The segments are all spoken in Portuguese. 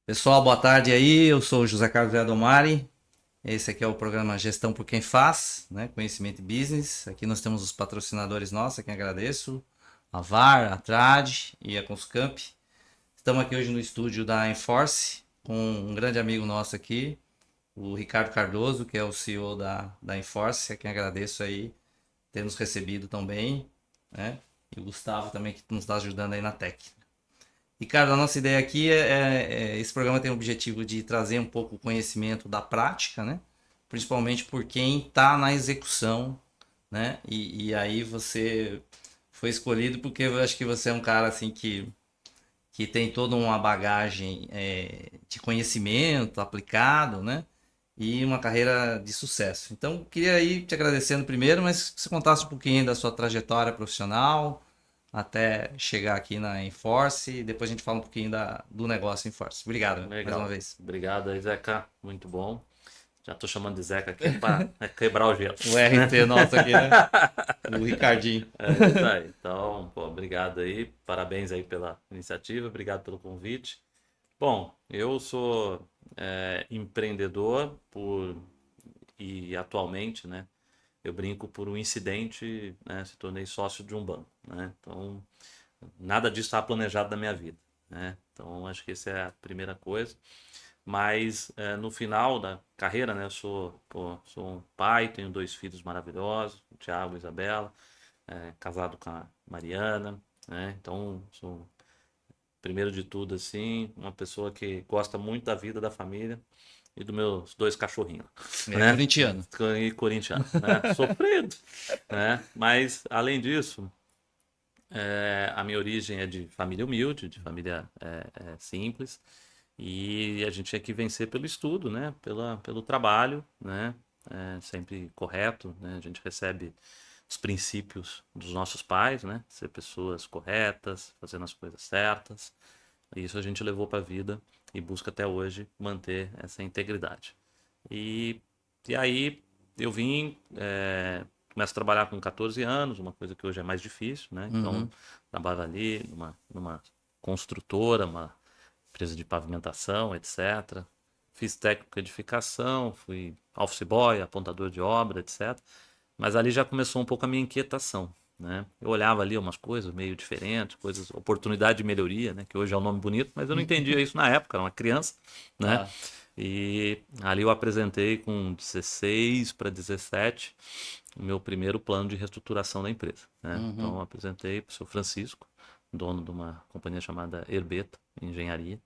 Pessoal, boa tarde aí. Eu sou o José Carlos Adomari. Esse aqui é o programa Gestão por Quem Faz, né? Conhecimento e Business. Aqui nós temos os patrocinadores nossos, a quem agradeço. A VAR, a Trad e a Conscamp. Estamos aqui hoje no estúdio da Enforce com um grande amigo nosso aqui, o Ricardo Cardoso, que é o CEO da Enforce, a quem agradeço aí ter nos recebido tão bem, né? E o Gustavo também que nos está ajudando aí na técnica. Ricardo, a nossa ideia aqui esse programa tem o objetivo de trazer um pouco o conhecimento da prática, né? Principalmente por quem está na execução, né? E aí você foi escolhido porque eu acho que você é um cara assim que tem toda uma bagagem de conhecimento aplicado, né? E uma carreira de sucesso. Então, queria ir te agradecendo primeiro, mas que você contasse um pouquinho da sua trajetória profissional, até chegar aqui na Enforce e depois a gente fala um pouquinho do negócio Enforce. Obrigado mais uma Legal. vez. Obrigado aí, Zeca. Muito bom. Já tô chamando de Zeca aqui para quebrar o gelo. O RT nosso aqui, né? O Ricardinho. É isso aí. Então, pô, obrigado aí. Parabéns aí pela iniciativa. Obrigado pelo convite. Bom, eu sou empreendedor e atualmente, né, eu brinco por um incidente, né, se tornei sócio de um banco, né? Então, nada disso estava planejado na minha vida, né? Então, acho que essa é a primeira coisa. Mas no final da carreira, né, sou um pai, tenho dois filhos maravilhosos, o Thiago e a Isabela, casado com a Mariana, né? Então, sou, primeiro de tudo, assim, uma pessoa que gosta muito da vida, da família e dos meus dois cachorrinhos, É né? corintiano. E corintiano, né? Sofrido, né? Mas, além disso, a minha origem é de família humilde, de família simples. E a gente tinha que vencer pelo estudo, né? Pelo trabalho, né? Sempre correto, né? A gente recebe os princípios dos nossos pais, né? Ser pessoas corretas, fazendo as coisas certas. E isso a gente levou para a vida e busca até hoje manter essa integridade. E, e aí eu vim, começo a trabalhar com 14 anos, uma coisa que hoje é mais difícil, né? Então, Uhum. trabalho ali numa construtora, uma empresa de pavimentação, etc. Fiz técnico de edificação, fui office boy, apontador de obra, etc. Mas ali já começou um pouco a minha inquietação, né? Eu olhava ali umas coisas meio diferentes, coisas, oportunidade de melhoria, né? Que hoje é um nome bonito, mas eu não entendia isso na época, era uma criança, né? Ah, E ali eu apresentei com 16 para 17 o meu primeiro plano de reestruturação da empresa, né? Então uhum. eu apresentei para o seu Francisco, dono de uma companhia chamada Herbeta Engenharia.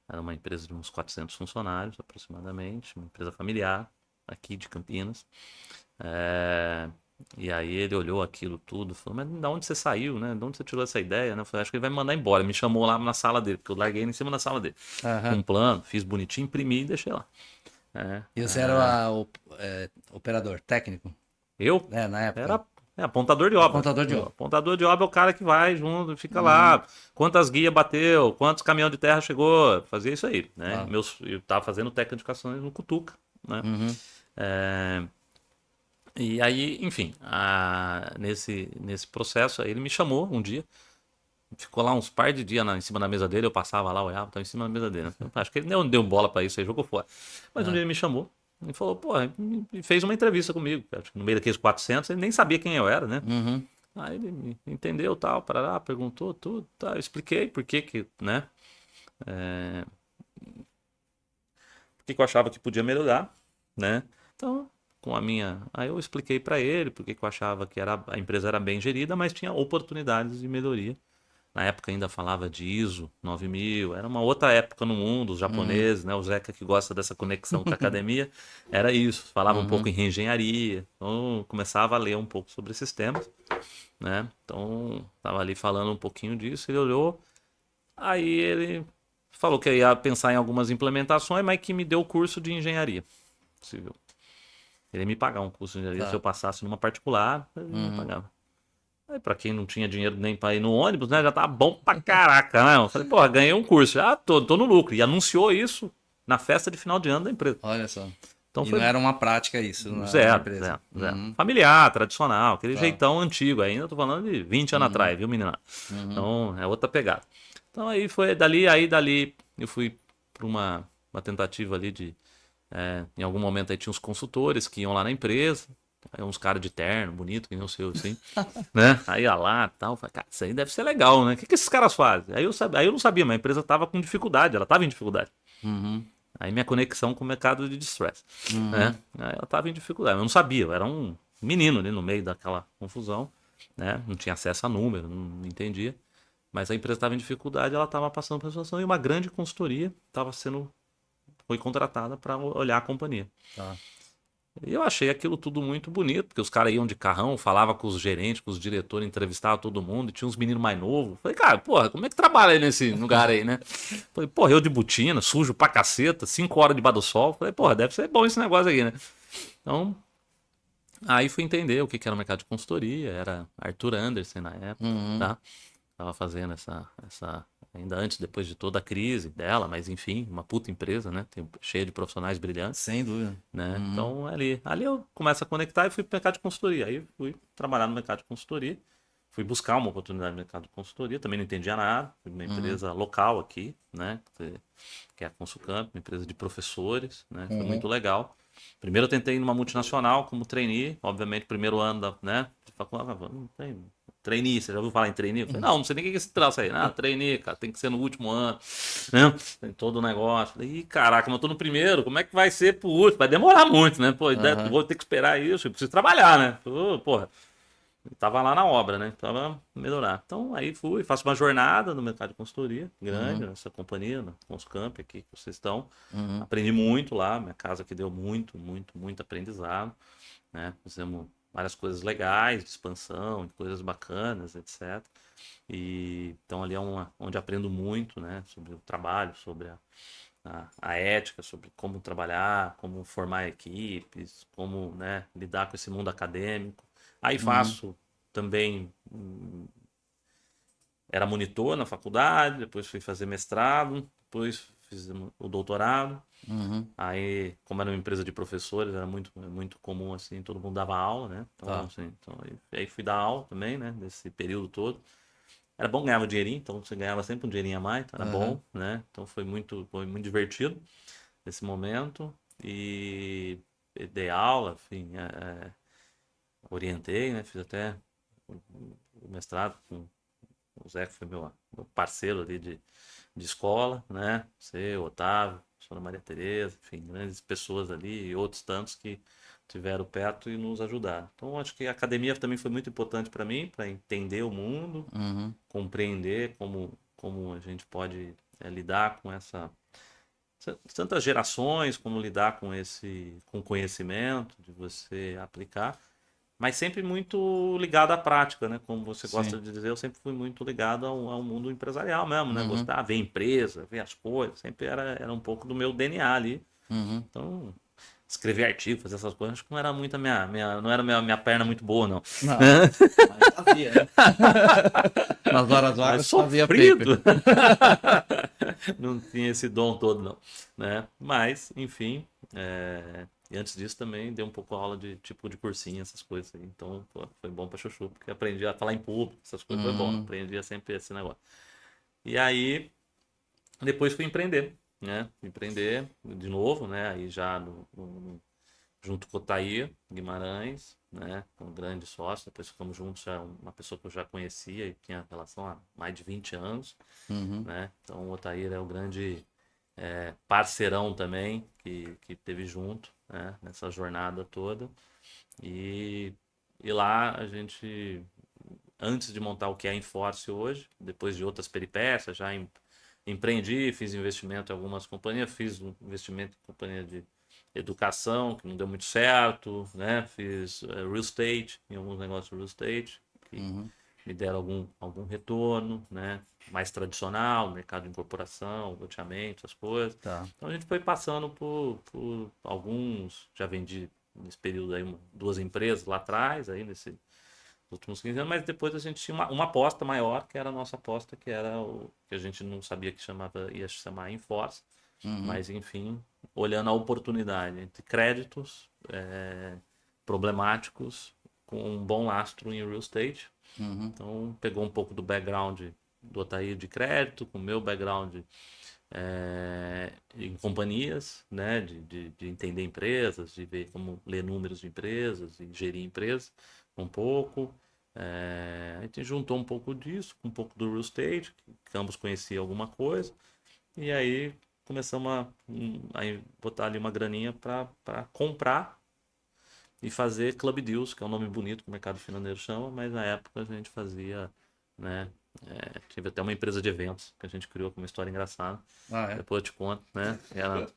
Era uma empresa de uns 400 funcionários aproximadamente, uma empresa familiar aqui de Campinas. É, E aí ele olhou aquilo tudo, falou, mas de onde você saiu, né? De onde você tirou essa ideia, né? Eu falei, acho que ele vai me mandar embora. Me chamou lá na sala dele, porque eu larguei ele em cima da sala dele. Com Aham. um plano, fiz bonitinho, imprimi e deixei lá. É, E você era é, operador técnico, eu né, na época? era apontador de obra. Apontador de O obra. apontador de obra é o cara que vai junto, fica Uhum. lá, quantas guias bateu, quantos caminhão de terra chegou, fazia isso aí, né? Ah, Eu tava fazendo técnica de educação no Cutuca, né? uhum. É, E aí, enfim, nesse processo, aí ele me chamou um dia, ficou lá uns par de dias em cima da mesa dele, eu passava lá, olhava, estava em cima da mesa dele. Né? Acho que ele não deu bola para isso, aí jogou fora. Mas um dia Ah, ele me chamou e falou, pô, e fez uma entrevista comigo, acho que no meio daqueles 400, ele nem sabia quem eu era, né? uhum. Aí ele me entendeu, tal, parará, perguntou tudo, tá, eu expliquei por que, né? Por que eu achava que podia melhorar, né? Então, com a minha, aí eu expliquei para ele porque que eu achava que a empresa era bem gerida, mas tinha oportunidades de melhoria. Na época ainda falava de ISO 9000, era uma outra época no mundo, os Uhum. japoneses, né? O Zeca que gosta dessa conexão com a academia, era isso. Falava um pouco Uhum. em reengenharia, então eu começava a ler um pouco sobre esses temas, né? Então, estava ali falando um pouquinho disso, ele olhou, aí ele falou que ia pensar em algumas implementações, mas que me deu o curso de engenharia civil. Ele ia me pagar um curso de engenharia se eu Tá. passasse numa particular, ele me Uhum. pagava. Aí, pra quem não tinha dinheiro nem pra ir no ônibus, né? Já tava bom pra caraca, né? Eu falei, porra, ganhei um curso. Já tô no lucro. E anunciou isso na festa de final de ano da empresa. Olha só. Então E não foi era uma prática isso na zero, empresa. zero, zero. Uhum. Familiar, tradicional, aquele Tá. jeitão antigo. Ainda tô falando de 20 anos Uhum. atrás, viu, menina? Uhum. Então é outra pegada. Então aí foi dali eu fui por uma tentativa ali de... em algum momento aí tinha uns consultores que iam lá na empresa, aí uns caras de terno, bonito, que nem o seu, assim, né? Aí ia lá e tal, falei, cara, isso aí deve ser legal, né? O que esses caras fazem? Aí eu não sabia, mas a empresa tava com dificuldade, ela tava em dificuldade. Uhum. Aí minha conexão com o mercado de distress, Uhum. né? Aí ela tava em dificuldade, eu não sabia, eu era um menino ali no meio daquela confusão, né? Não tinha acesso a número, não entendia. Mas a empresa estava em dificuldade, ela estava passando por uma situação e uma grande consultoria foi contratada para olhar a companhia. Tá. E eu achei aquilo tudo muito bonito, porque os caras iam de carrão, falava com os gerentes, com os diretores, entrevistava todo mundo, e tinha uns meninos mais novos. Falei, cara, porra, como é que trabalha aí nesse lugar aí, né? Falei, porra, eu de botina, sujo pra caceta, 5 horas debaixo do sol. Falei, porra, deve ser bom esse negócio aqui, né? Então, aí fui entender o que era o mercado de consultoria, era Arthur Anderson na época, Uhum. tá? Tava fazendo ainda antes, depois de toda a crise dela, mas enfim, uma puta empresa, né? Cheia de profissionais brilhantes, Sem dúvida. né? Uhum. Então ali eu começo a conectar e fui pro mercado de consultoria. Aí fui trabalhar no mercado de consultoria, fui buscar uma oportunidade no mercado de consultoria, também não entendia nada, fui uma empresa local aqui, né? Que é a Consulcamp, uma empresa de professores, né? Foi muito legal. Primeiro eu tentei ir numa multinacional como trainee, obviamente primeiro ano né, de faculdade, não tem trainee, você já ouviu falar em trainee? Eu falei, não sei nem o que é esse traço aí. Ah, trainee, cara, tem que ser no último ano, né? Tem todo o negócio. Falei, ih, caraca, mas eu tô no primeiro, como é que vai ser pro último? Vai demorar muito, né? Pô, vou ter que esperar isso, eu preciso trabalhar, né? Porra, eu tava lá na obra, né? Tava melhorar. Então aí fui, faço uma jornada no mercado de consultoria, grande, nessa companhia, na Conscamp aqui que vocês estão. Uhum. Aprendi muito lá, minha casa que deu muito, muito, muito aprendizado, né? Fizemos várias coisas legais, de expansão, coisas bacanas, etc. E então ali é onde aprendo muito, né? Sobre o trabalho, sobre a ética, sobre como trabalhar, como formar equipes, como, né, lidar com esse mundo acadêmico. Aí Uhum. faço também, era monitor na faculdade, depois fui fazer mestrado, depois fiz o doutorado. Uhum. Aí, como era uma empresa de professores, era muito comum assim, todo mundo dava aula, né? Então, Tá. assim, aí fui dar aula também, né? Nesse período todo. Era bom ganhar um dinheirinho, então você ganhava sempre um dinheirinho a mais, então era Uhum. bom, né? Então foi muito divertido esse momento. E dei aula, enfim, orientei, né? Fiz até o mestrado com o Zé, que foi meu parceiro ali de escola, né? Você, o Otávio, a professora Maria Tereza, enfim, grandes pessoas ali e outros tantos que tiveram perto e nos ajudaram. Então, acho que a academia também foi muito importante para mim, para entender o mundo, Uhum. compreender como a gente pode lidar com tantas gerações, como lidar com conhecimento, de você aplicar. Mas sempre muito ligado à prática, né? Como você gosta Sim. de dizer, eu sempre fui muito ligado ao mundo empresarial mesmo, né? Uhum. Gostar, ver empresa, ver as coisas, sempre era um pouco do meu DNA ali. Uhum. Então, escrever artigo, fazer essas coisas, acho que não era muito não era minha perna muito boa, não. Não. Mas fazia, né? Nas horas Mas vagas fazia paper. sofrido! Não tinha esse dom todo, não. Né? Mas, enfim, e antes disso também dei um pouco aula de tipo de cursinho, essas coisas aí. Então, pô, foi bom pra chuchu, porque aprendi a falar em público, essas coisas foi bom. Uhum. Aprendi sempre esse negócio. E aí, depois fui empreender, né? Empreender de novo, né? Aí já junto com o Thaí Guimarães, né? Um grande sócio, depois ficamos juntos, já uma pessoa que eu já conhecia e tinha relação há mais de 20 anos, Uhum. né? Então o Otair é o grande parceirão também que teve junto, né? Nessa jornada toda. E, e lá a gente, antes de montar o que é a Enforce hoje, depois de outras peripécias, já empreendi, fiz investimento em algumas companhias, fiz um investimento em companhia de educação, que não deu muito certo, né? Fiz real estate, em alguns negócios de real estate, que Uhum. me deram algum retorno, né? Mais tradicional, mercado de incorporação, loteamento, essas coisas. Tá. Então a gente foi passando por alguns, já vendi nesse período aí duas empresas lá atrás, aí nesses últimos 15 anos, mas depois a gente tinha uma aposta maior, que era a nossa aposta, que era o que a gente não sabia que ia chamar Enforce, Uhum. mas enfim, olhando a oportunidade entre créditos problemáticos com um bom lastro em real estate. Uhum. Então, pegou um pouco do background do Otair de crédito, com o meu background em companhias, né, de entender empresas, de ver como ler números de empresas e gerir empresas um pouco. A gente juntou um pouco disso, com um pouco do real estate, que ambos conheciam alguma coisa, e aí começamos a botar ali uma graninha para comprar e fazer club deals, que é um nome bonito que o mercado financeiro chama, mas na época a gente fazia, né? Tive até uma empresa de eventos que a gente criou com uma história engraçada. Ah, é? Depois eu te conto, né? Era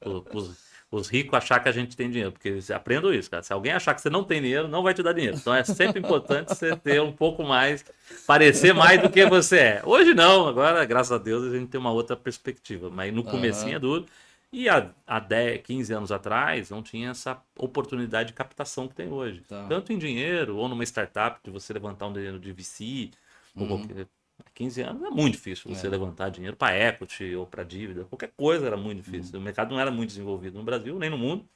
os ricos achar que a gente tem dinheiro, porque eles aprendam isso, cara. Se alguém achar que você não tem dinheiro, não vai te dar dinheiro. Então é sempre importante você ter um pouco mais, parecer mais do que você é. Hoje não, agora, graças a Deus, a gente tem uma outra perspectiva, mas no comecinho é duro. E há 10, 15 anos atrás não tinha essa oportunidade de captação que tem hoje. Tá. Tanto em dinheiro, ou numa startup, de você levantar um dinheiro de VC, ou Uhum. qualquer. Há 15 anos é muito difícil você levantar dinheiro para equity ou para dívida. Qualquer coisa era muito difícil. O mercado não era muito desenvolvido no Brasil, nem no mundo.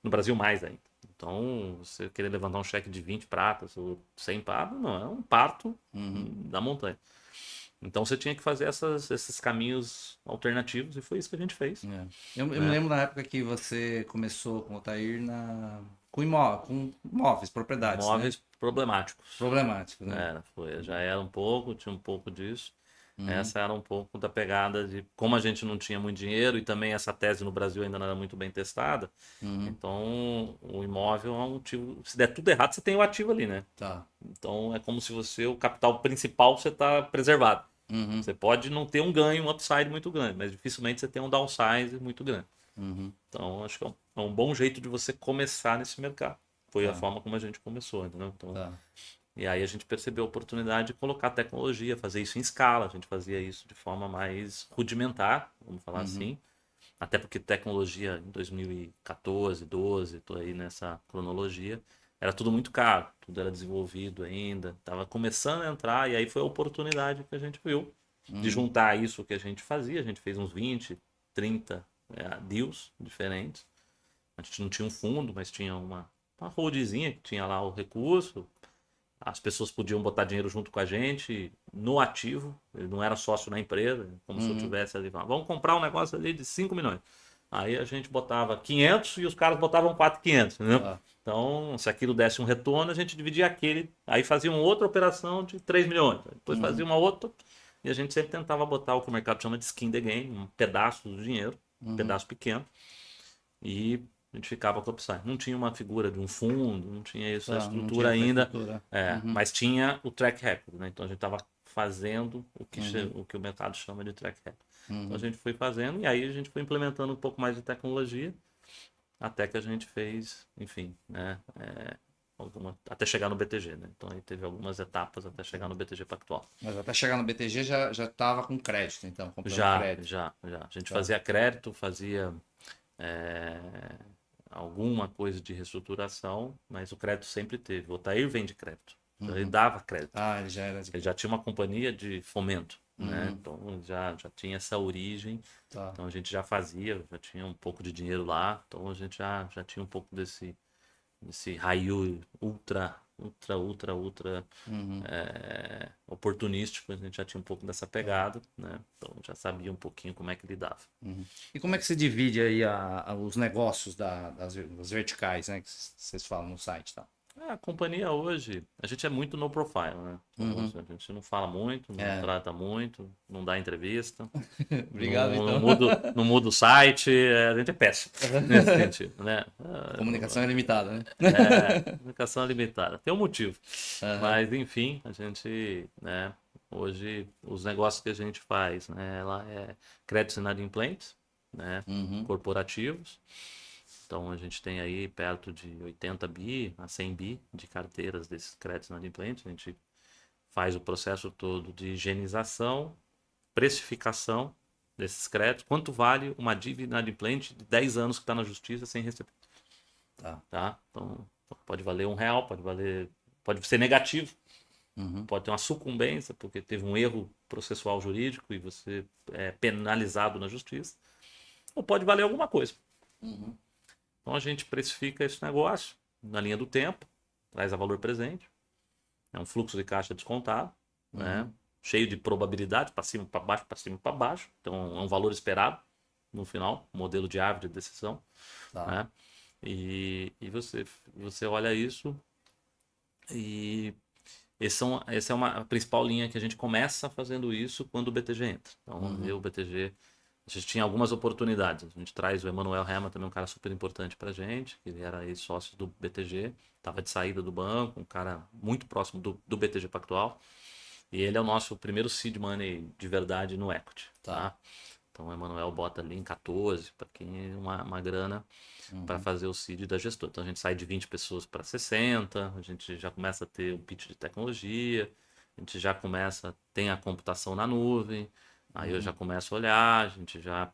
No Brasil mais ainda. Então, você querer levantar um cheque de 20 pratas ou 100 pratas, não, é um parto da montanha. Então você tinha que fazer esses caminhos alternativos e foi isso que a gente fez. Eu me lembro na época que você começou com o Altair com imóveis, propriedades, né? Móveis problemáticos. Problemáticos, né? Já era um pouco, tinha um pouco disso. Essa era um pouco da pegada de como a gente não tinha muito dinheiro e também essa tese no Brasil ainda não era muito bem testada. Então, o imóvel é um ativo. Se der tudo errado, você tem o ativo ali, né? Tá. Então, é como se o capital principal você está preservado. Você pode não ter um ganho, um upside muito grande, mas dificilmente você tem um downside muito grande. Então, acho que é um bom jeito de você começar nesse mercado. Foi a forma como a gente começou, entendeu? Então, e aí a gente percebeu a oportunidade de colocar tecnologia, fazer isso em escala. A gente fazia isso de forma mais rudimentar, vamos falar assim. Até porque tecnologia em 2014, 12, estou aí nessa cronologia, era tudo muito caro, tudo era desenvolvido ainda, estava começando a entrar, e aí foi a oportunidade que a gente viu de juntar isso que a gente fazia. A gente fez uns 20, 30 deals diferentes. A gente não tinha um fundo, mas tinha uma holdzinha que tinha lá o recurso. As pessoas podiam botar dinheiro junto com a gente no ativo, ele não era sócio na empresa, como se eu tivesse ali, vamos comprar um negócio ali de 5 milhões. Aí a gente botava 500 e os caras botavam 4.500, né? Então, se aquilo desse um retorno, a gente dividia aquele, aí fazia uma outra operação de 3 milhões, depois fazia uma outra, e a gente sempre tentava botar o que o mercado chama de skin the game, um pedaço do dinheiro, um pedaço pequeno, e a gente ficava com o upside. Não tinha uma figura de um fundo, não tinha isso, a estrutura ainda, mas tinha o track record, né? Então a gente estava fazendo o que o mercado chama de track record. Então a gente foi fazendo e aí a gente foi implementando um pouco mais de tecnologia até que a gente fez, enfim, né? Até chegar no BTG, né? Então aí teve algumas etapas até chegar no BTG Pactual. Mas até chegar no BTG já estava com crédito, então, comprando crédito. Já. A gente fazia crédito, fazia alguma coisa de reestruturação, mas o crédito sempre teve. O Otair vem de crédito. Então ele dava crédito. Ele já era Ele já tinha uma companhia de fomento, né? Então já tinha essa origem. Então a gente já fazia, já tinha um pouco de dinheiro lá. Então a gente já tinha um pouco desse raio ultra oportunístico. A gente já tinha um pouco dessa pegada, né? Então já sabia um pouquinho como é que lidava. E como é que se divide aí os negócios das verticais, né? Que vocês falam no site e tal? A companhia hoje, a gente é muito no profile, né? Então, a gente não fala muito, não trata muito, não dá entrevista. Obrigado, não, então. não muda o site, a gente é péssimo nesse sentido, né? Comunicação é limitada, né? Comunicação é limitada. Tem um motivo. Mas, enfim, a gente, né? Hoje, os negócios que a gente faz, né? Ela é créditos inadimplentes, né? Corporativos. Então, a gente tem aí perto de 80 bi a 100 bi de carteiras desses créditos inadimplentes. A gente faz o processo todo de higienização, precificação desses créditos. Quanto vale uma dívida inadimplente de 10 anos que está na justiça sem receber? Tá? Então, pode valer R$1, pode ser negativo. Pode ter uma sucumbência, porque teve um erro processual jurídico e você é penalizado na justiça. Ou pode valer alguma coisa. Então a gente precifica esse negócio na linha do tempo, traz a valor presente, é um fluxo de caixa descontado, né? Cheio de probabilidade, para cima, para baixo, para cima, para baixo. Então é um valor esperado, no final, modelo de árvore de decisão, Tá. né? E você olha isso e essa é a principal linha que a gente começa fazendo isso quando o BTG entra. Então, o BTG, a gente tinha algumas oportunidades. A gente traz o Emanuel Rema, também um cara super importante pra gente, que ele era ex-sócio do BTG, estava de saída do banco, um cara muito próximo do BTG Pactual. E ele é o nosso primeiro seed money de verdade no equity. Tá? Então o Emanuel bota ali em 14, para quem uma grana para fazer o seed da gestora. Então a gente sai de 20 pessoas para 60, a gente já começa a ter o pitch de tecnologia, a gente já começa, tem a computação na nuvem, aí eu já começo a olhar, a gente já,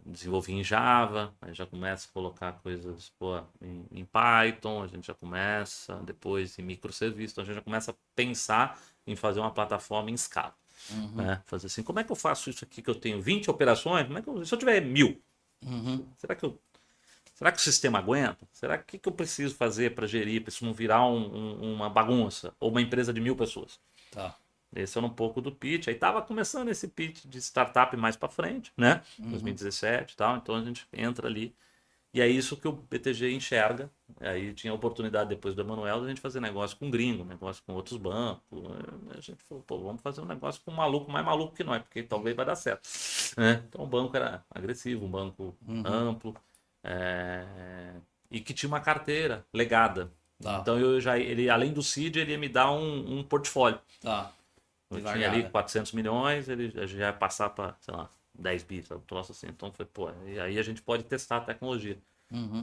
desenvolvi em Java, aí já começa a colocar coisas em Python, a gente já começa depois em microserviços, então a gente já começa a pensar em fazer uma plataforma em escala. Né? Fazer assim, como é que eu faço isso aqui que eu tenho 20 operações? Como é que se eu tiver 1000? Será que o sistema aguenta? Será que eu preciso fazer para gerir, para isso não virar uma bagunça? Ou uma empresa de 1000 pessoas? Tá. Esse era um pouco do pitch. Aí estava começando esse pitch de startup mais para frente, né? 2017 e tal. Então a gente entra ali. E é isso que o BTG enxerga. Aí tinha a oportunidade depois do Emanuel de a gente fazer negócio com gringo, negócio com outros bancos. A gente falou, vamos fazer um negócio com um maluco mais maluco que nós, porque talvez vai dar certo. Né? Então o banco era agressivo, um banco amplo. E que tinha uma carteira legada. Tá. Então ele, além do CID, ele ia me dar um portfólio. Tá. Eu tinha ali 400 milhões, ele já ia passar para, sei lá, 10 bi, sabe? Um troço assim. Então foi, e aí a gente pode testar a tecnologia.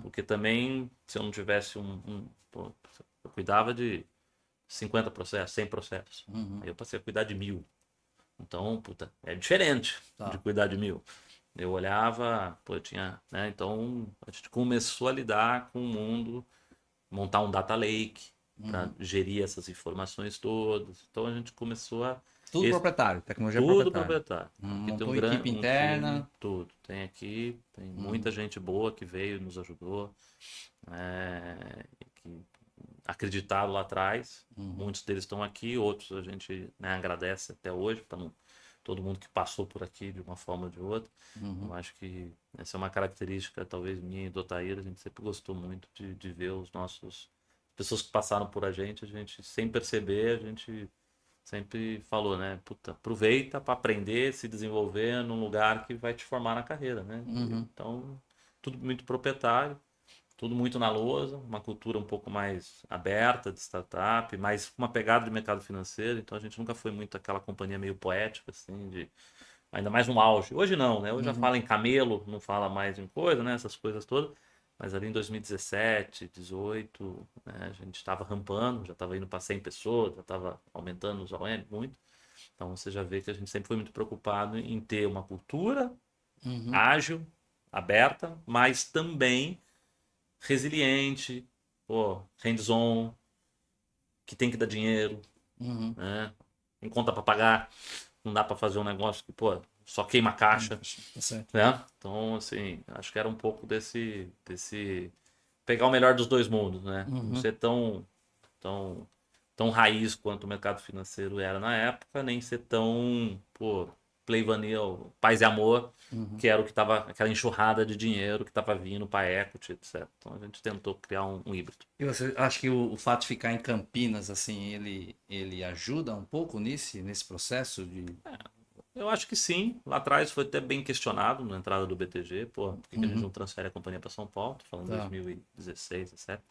Porque também, se eu não tivesse eu cuidava de 50 processos, 100 processos. Aí eu passei a cuidar de 1000. Então, é diferente de cuidar de 1000. Eu olhava, tinha, né? Então a gente começou a lidar com o mundo, montar um data lake para gerir essas informações todas. Então a gente começou a Tudo proprietário, tecnologia tudo proprietária. proprietário. Aqui tem Montou equipe interna. time, tudo. Tem aqui, tem muita gente boa que veio, nos ajudou, que acreditaram lá atrás. Muitos deles estão aqui, outros a gente, né, agradece até hoje, para não todo mundo que passou por aqui de uma forma ou de outra. Eu acho que essa é uma característica, talvez minha e do Otair, a gente sempre gostou muito de ver os nossos pessoas que passaram por a gente sem perceber, a gente sempre falou, né? Aproveita para aprender, se desenvolver num lugar que vai te formar na carreira, né? Então, tudo muito proprietário, tudo muito na lousa, uma cultura um pouco mais aberta de startup, mais uma pegada de mercado financeiro. Então, a gente nunca foi muito aquela companhia meio poética, assim, ainda mais no auge. Hoje não, né? Hoje já fala em camelo, não fala mais em coisa, né? Essas coisas todas. Mas ali em 2017, 2018, né, a gente estava rampando, já estava indo para 100 pessoas, já estava aumentando os OM muito. Então você já vê que a gente sempre foi muito preocupado em ter uma cultura ágil, aberta, mas também resiliente, hands-on, que tem que dar dinheiro, né? Tem conta para pagar, não dá para fazer um negócio que, só queima a caixa, né? Então, assim, acho que era um pouco desse pegar o melhor dos dois mundos, né? Não ser tão raiz quanto o mercado financeiro era na época, nem ser tão, play vanilla, paz e amor, que era o que tava, aquela enxurrada de dinheiro que tava vindo para equity, etc. Então a gente tentou criar um híbrido. E você acha que o fato de ficar em Campinas, assim, ele ajuda um pouco nesse processo de... Eu acho que sim. Lá atrás foi até bem questionado na entrada do BTG. Por que a gente não transfere a companhia para São Paulo? Tô falando de 2016, 2017.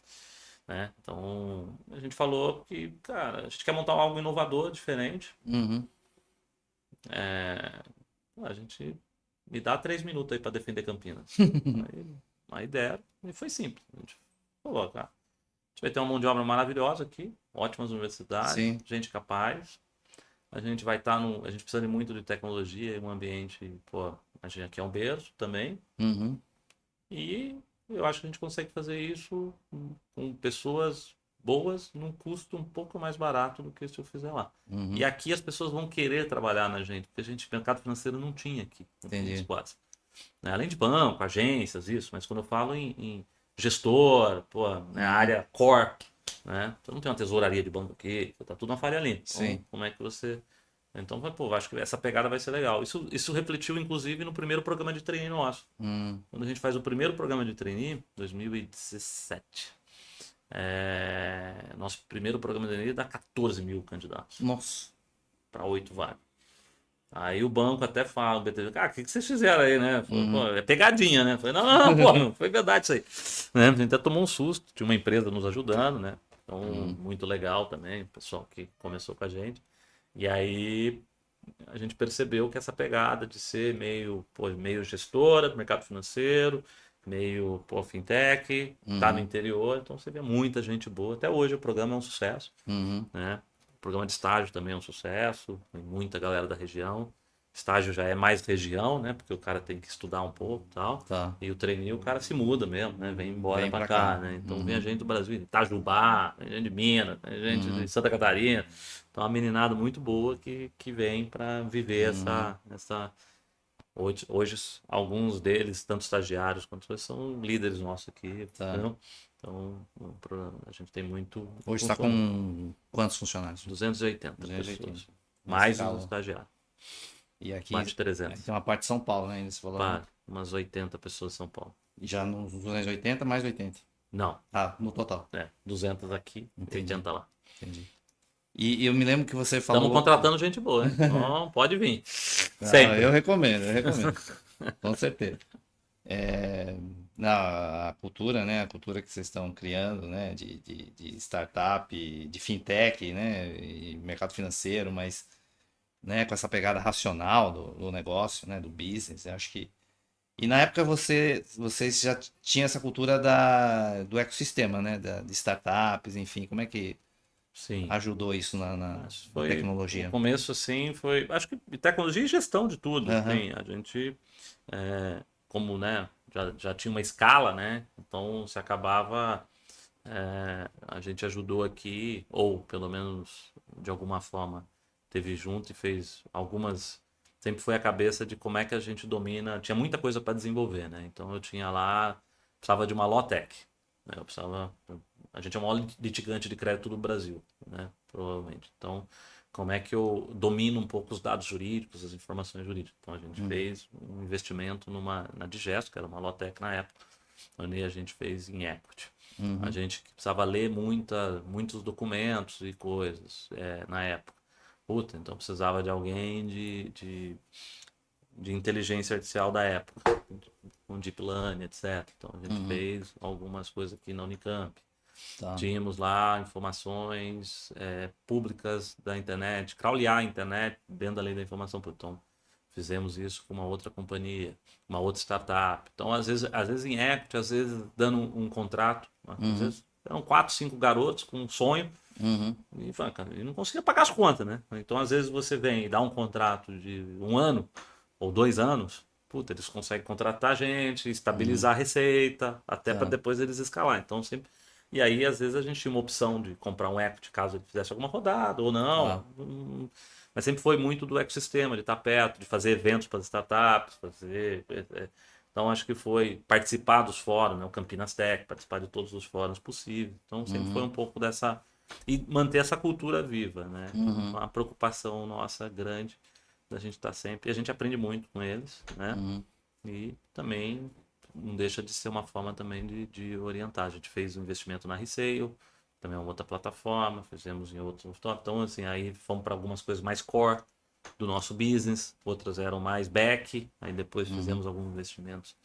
Né? Então, a gente falou que, cara, a gente quer montar algo inovador, diferente. A gente me dá 3 minutos aí para defender Campinas. Aí deram, e foi simples. A gente falou, cara, a gente vai ter uma mão de obra maravilhosa aqui, ótimas universidades, gente capaz. A gente vai estar a gente precisa de muito de tecnologia e um ambiente, a gente aqui é um berço também. E eu acho que a gente consegue fazer isso com pessoas boas num custo um pouco mais barato do que se eu fizer lá. E aqui as pessoas vão querer trabalhar na gente, porque mercado financeiro não tinha aqui. Entendi. Quase. Né? Além de banco, agências, isso, mas quando eu falo em gestor, né, área core, né? Você não tem uma tesouraria de banco aqui, tá tudo na Faria Lima. Então, como é que você Então, pô, acho que essa pegada vai ser legal. Isso refletiu, inclusive, no primeiro programa de trainee nosso. Quando a gente faz o primeiro programa de trainee, 2017, nosso primeiro programa de trainee dá 14 mil candidatos Nossa. para 8 vagas. Aí o banco até fala, o BTG, cara, o que vocês fizeram aí, né? Falei, pô, é pegadinha, né? Falei, não, pô, não, foi verdade isso aí. Né? A gente até tomou um susto, tinha uma empresa nos ajudando, né? Então, muito legal também, o pessoal que começou com a gente. E aí a gente percebeu que essa pegada de ser meio, pô, meio gestora do mercado financeiro, meio, pô, fintech, tá no interior, então você vê muita gente boa. Até hoje o programa é um sucesso, né? O programa de estágio também é um sucesso, tem muita galera da região. Estágio já é mais região, né? Porque o cara tem que estudar um pouco e tal. Tá. E o trainee, o cara se muda mesmo, né? Vem embora Vem pra pra cá, cá. né? Então vem a gente do Brasil, de Itajubá, vem gente de Minas, vem gente de Santa Catarina. Então, uma meninada muito boa que vem para viver essa. Hoje, alguns deles, tanto estagiários quanto pessoas, são líderes nossos aqui. Tá. Entendeu? Então, a gente tem muito. Hoje está com quantos funcionários? 280 280. pessoas. Mais escala. os estagiários. E aqui Mais de 300. tem uma parte de São Paulo, né? Ainda você falou. Pá, umas 80 pessoas em São Paulo. E já nos 280, mais 80. Não, Ah, no total. 200 aqui, Entendi. 80 lá. Entendi. E eu me lembro que você falou. Estamos contratando gente boa, hein? Então, pode vir. Ah, Sempre. eu recomendo. Com certeza. A cultura, né? A cultura que vocês estão criando, né? De startup, de fintech, né? E mercado financeiro, mas, né? Com essa pegada racional do negócio, né? Do business, eu acho que. E na época vocês já tinham essa cultura do ecossistema, né? De startups, enfim. Como é que Sim. ajudou isso na Foi tecnologia? o começo, assim, foi. Acho que tecnologia e gestão de tudo. Aham. Assim, a gente, como, né, já tinha uma escala, né? Então se acabava. A gente ajudou aqui, ou pelo menos de alguma forma teve junto e fez algumas. Sempre foi a cabeça de como é que a gente domina. Tinha muita coisa para desenvolver, né? Então eu tinha lá, precisava de uma Lawtech, né? Eu precisava. A gente é o maior litigante de crédito do Brasil, né? Provavelmente. Então, como é que eu domino um pouco os dados jurídicos, as informações jurídicas? Então a gente fez um investimento na Digesto, que era uma Lawtech na época, onde a gente fez em equity. A gente precisava ler muitos documentos e coisas na época. Puta, então precisava de alguém de inteligência artificial da época, com deep learning, etc. Então a gente fez algumas coisas aqui na Unicamp. Tá. Tínhamos lá informações públicas da internet, crawlear a internet dentro da lei da informação pública. Então, fizemos isso com uma outra companhia, uma outra startup. Então, às vezes em equity, às vezes dando um contrato. Às vezes eram 4, 5 garotos com um sonho e, cara, e não conseguia pagar as contas, né? Então, às vezes você vem e dá um contrato de 1 ano ou 2 anos, puta, eles conseguem contratar a gente, estabilizar a receita, até para depois eles escalar. Então, sempre. E aí, às vezes, a gente tinha uma opção de comprar um equity caso ele fizesse alguma rodada ou não. Mas sempre foi muito do ecossistema, de estar perto, de fazer eventos para as startups, fazer. Então, acho que foi participar dos fóruns, né? O Campinas Tech, participar de todos os fóruns possíveis. Então, sempre foi um pouco dessa. E manter essa cultura viva, né? Uma preocupação nossa grande da gente estar sempre. E a gente aprende muito com eles, né? E também não deixa de ser uma forma também de orientar. A gente fez um investimento na Resale, também é uma outra plataforma, fizemos em outros. Então, assim, aí fomos para algumas coisas mais core do nosso business, outras eram mais back, aí depois fizemos alguns investimentos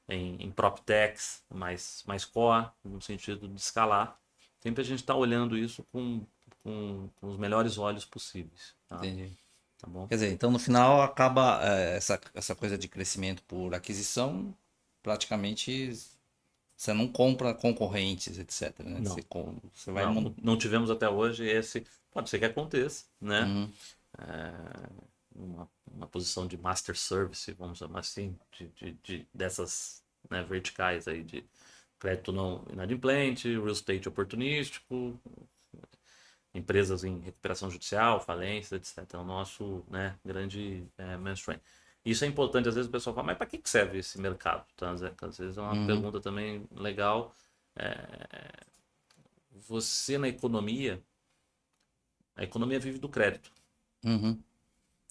em PropTechs, mais core, no sentido de escalar. Sempre a gente está olhando isso com os melhores olhos possíveis. Tá? Entendi. Tá bom? Quer dizer, então no final acaba essa coisa de crescimento por aquisição, praticamente você não compra concorrentes, etc, né? Não. Você vai Não tivemos até hoje esse. Pode ser que aconteça, né? Uma posição de master service, vamos chamar assim, dessas, né, verticais aí de crédito não inadimplente, real estate oportunístico, empresas em recuperação judicial, falência, etc. É o nosso, né, grande mainstream. Isso é importante, às vezes o pessoal fala, mas para que serve esse mercado? Tá, Zé? Às vezes é uma pergunta também legal. Você na economia, a economia vive do crédito.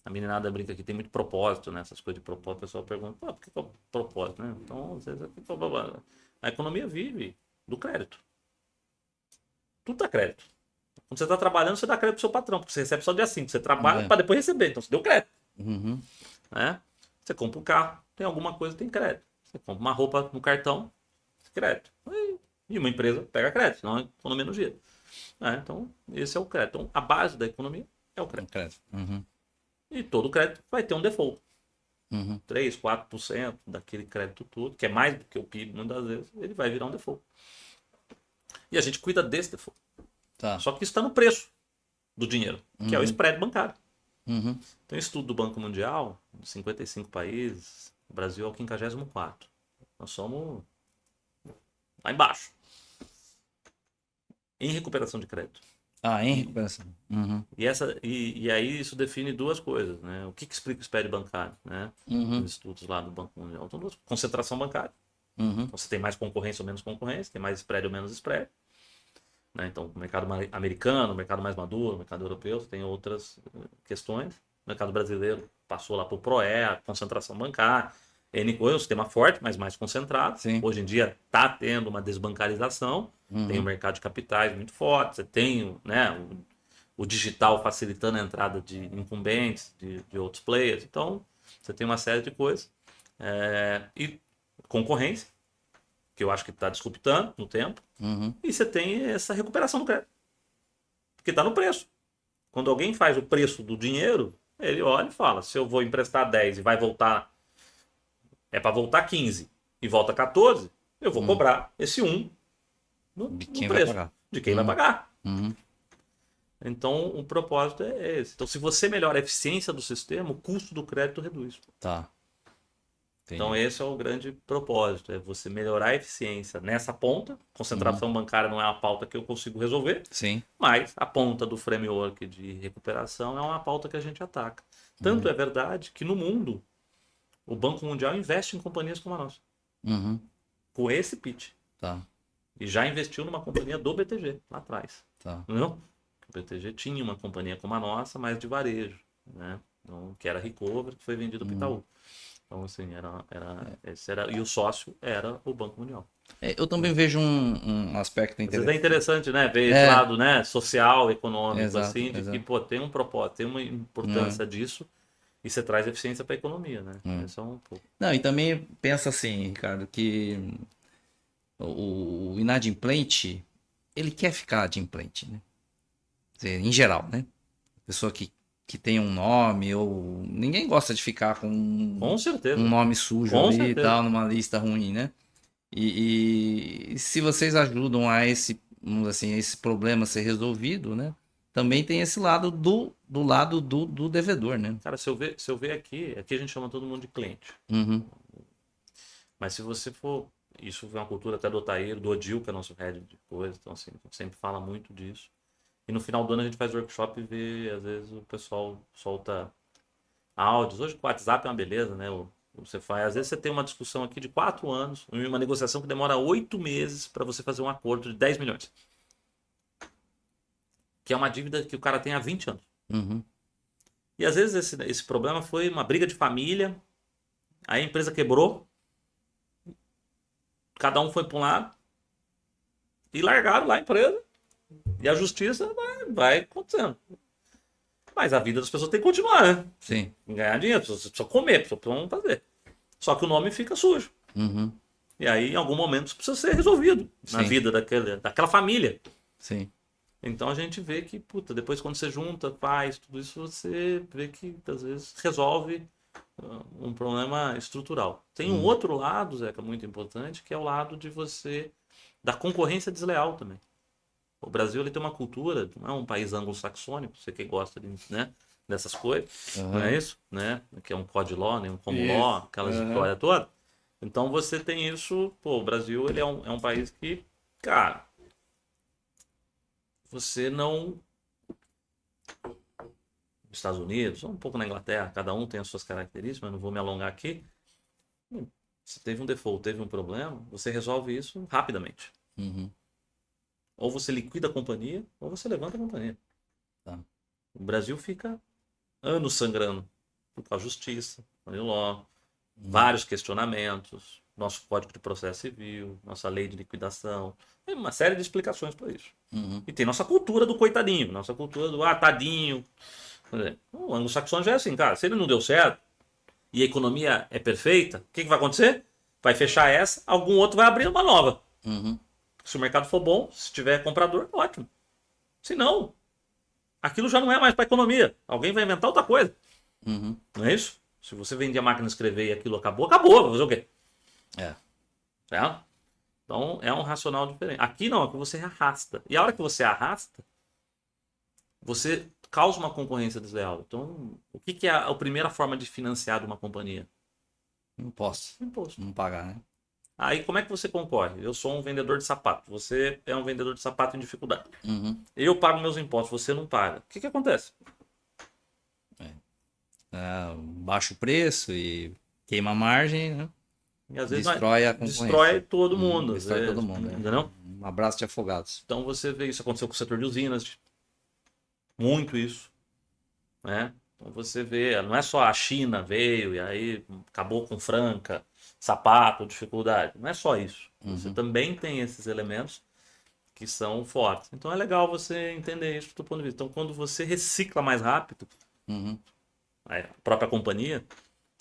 A meninada brinca que tem muito propósito, né? Essas coisas de propósito, o pessoal pergunta, pô, por que é o propósito, né? Então, às vezes, a economia vive do crédito. Tudo dá crédito. Quando você está trabalhando, você dá crédito pro seu patrão, porque você recebe só dia 5. Você trabalha para depois receber, então você deu crédito. Uhum. Né? Você compra um carro, tem alguma coisa, tem crédito. Você compra uma roupa no cartão, crédito. E uma empresa pega crédito, senão a economia não gira. Então, esse é o crédito. Então, a base da economia é o crédito. Uhum. E todo crédito vai ter um default. Uhum. 3, 4% daquele crédito todo, que é mais do que o PIB, muitas vezes, ele vai virar um default. E a gente cuida desse default. Tá. Só que isso está no preço do dinheiro, que é o spread bancário. Uhum. Tem um estudo do Banco Mundial, de 55 países, o Brasil é o 54º. Nós somos lá embaixo. Em recuperação de crédito. Em recuperação. Uhum. E aí isso define duas coisas, né? O que explica o spread bancário, né? Uhum. Os estudos lá do Banco Mundial. Então, concentração bancária. Uhum. Então, você tem mais concorrência ou menos concorrência, tem mais spread ou menos spread. Né? Então, o mercado americano, o mercado mais maduro, o mercado europeu, você tem outras questões. O mercado brasileiro passou lá para o PROE, concentração bancária, N coisa, um sistema forte, mas mais concentrado. Sim. Hoje em dia está tendo uma desbancarização, tem o mercado de capitais muito forte, você tem, né, o digital facilitando a entrada de incumbentes, de outros players. Então, você tem uma série de coisas. E concorrência, que eu acho que está disruptando no tempo. Uhum. E você tem essa recuperação do crédito. Porque está no preço. Quando alguém faz o preço do dinheiro, ele olha e fala, se eu vou emprestar 10 e vai voltar, é para voltar 15 e volta 14, eu vou cobrar esse 1 no preço de quem vai pagar. Uhum. Então, o propósito é esse. Então, se você melhora a eficiência do sistema, o custo do crédito reduz. Tá. Entendi. Então, esse é o grande propósito, é você melhorar a eficiência nessa ponta. Concentração bancária não é uma pauta que eu consigo resolver, Sim. mas a ponta do framework de recuperação é uma pauta que a gente ataca. Tanto é verdade que no mundo, o Banco Mundial investe em companhias como a nossa. Uhum. Com esse pitch. Tá. E já investiu numa companhia do BTG, lá atrás. Tá. Não? O BTG tinha uma companhia como a nossa, mas de varejo, né? Então, que era Recover, que foi vendido para o Itaú. Então, assim, esse era, e o sócio era o Banco Mundial. Eu também vejo um aspecto Às vezes interessante. é interessante, né? Ver esse lado, né? Social, econômico, Exato, assim, de exato. que, pô, tem um propósito, tem uma importância disso e você traz eficiência para a economia, né? Esse é um pouco. Não, e também pensa assim, Ricardo, que o inadimplente, ele quer ficar adimplente, né? Quer dizer, em geral, né? Pessoa que tem um nome, ou ninguém gosta de ficar com Com certeza. um nome sujo Com ali certeza. e tal, numa lista ruim, né? E se vocês ajudam a esse, vamos dizer assim, esse problema ser resolvido, né? Também tem esse lado do lado do devedor, né? Cara, se eu ver aqui a gente chama todo mundo de cliente. Uhum. Mas se você for. Isso foi uma cultura até do Otair, do Odil, que é nosso head de coisa, então assim, a gente sempre fala muito disso. E no final do ano a gente faz workshop e vê, às vezes o pessoal solta áudios. Hoje com o WhatsApp é uma beleza, né? Você faz, às vezes você tem uma discussão aqui de 4 anos, uma negociação que demora 8 meses para você fazer um acordo de 10 milhões. Que é uma dívida que o cara tem há 20 anos. Uhum. E às vezes esse problema foi uma briga de família, aí a empresa quebrou, cada um foi para um lado e largaram lá a empresa. E a justiça vai acontecendo. Mas a vida das pessoas tem que continuar, né? Sim. Ganhar dinheiro, as pessoas precisam comer, as pessoas precisam fazer. Só que o nome fica sujo. Uhum. E aí, em algum momento, isso precisa ser resolvido na Sim. vida daquela família. Sim. Então a gente vê que, puta, depois quando você junta, faz tudo isso, você vê que às vezes resolve um problema estrutural. Tem um outro lado, Zeca, muito importante, que é o lado de você, da concorrência desleal também. O Brasil ele tem uma cultura, não é um país anglo-saxônico, você que gosta de, né, dessas coisas, não é isso? Né? Que é um code law, né? Um common law, aquelas histórias todas. Então você tem isso, pô, o Brasil ele é um país que, cara, você não... Nos Estados Unidos, um pouco na Inglaterra, cada um tem as suas características, mas não vou me alongar aqui. Se teve um default, teve um problema, você resolve isso rapidamente. Uhum. Ou você liquida a companhia, ou você levanta a companhia. Tá. O Brasil fica anos sangrando por causa da justiça, law, vários questionamentos, nosso Código de Processo Civil, nossa lei de liquidação, tem uma série de explicações para isso. E tem nossa cultura do coitadinho, nossa cultura do tadinho. O anglo-saxônico já é assim, cara, se ele não deu certo e a economia é perfeita, o que vai acontecer? Vai fechar essa, algum outro vai abrir uma nova. Se o mercado for bom, se tiver comprador, ótimo. Se não, aquilo já não é mais para economia. Alguém vai inventar outra coisa. Não é isso? Se você vende a máquina de escrever e aquilo acabou, acabou. Vai fazer o quê? Certo? Então é um racional diferente. Aqui não, aqui você arrasta. E a hora que você arrasta, você causa uma concorrência desleal. Então, o que é a primeira forma de financiar de uma companhia? Imposto. Imposto. Não pagar, né? Aí como é que você concorre? Eu sou um vendedor de sapato. Você é um vendedor de sapato em dificuldade. Eu pago meus impostos, você não paga. O que acontece? Baixa o preço e queima a margem, né? E às vezes destrói a concorrência. Destrói todo mundo. Destrói todo mundo. Entendeu? Um abraço de afogados. Então você vê isso, aconteceu com o setor de usinas. Muito isso. Né? Então você vê, não é só a China veio e aí acabou com Franca, sapato, dificuldade. Não é só isso. Você também tem esses elementos que são fortes. Então é legal você entender isso do ponto de vista. Então quando você recicla mais rápido, a própria companhia,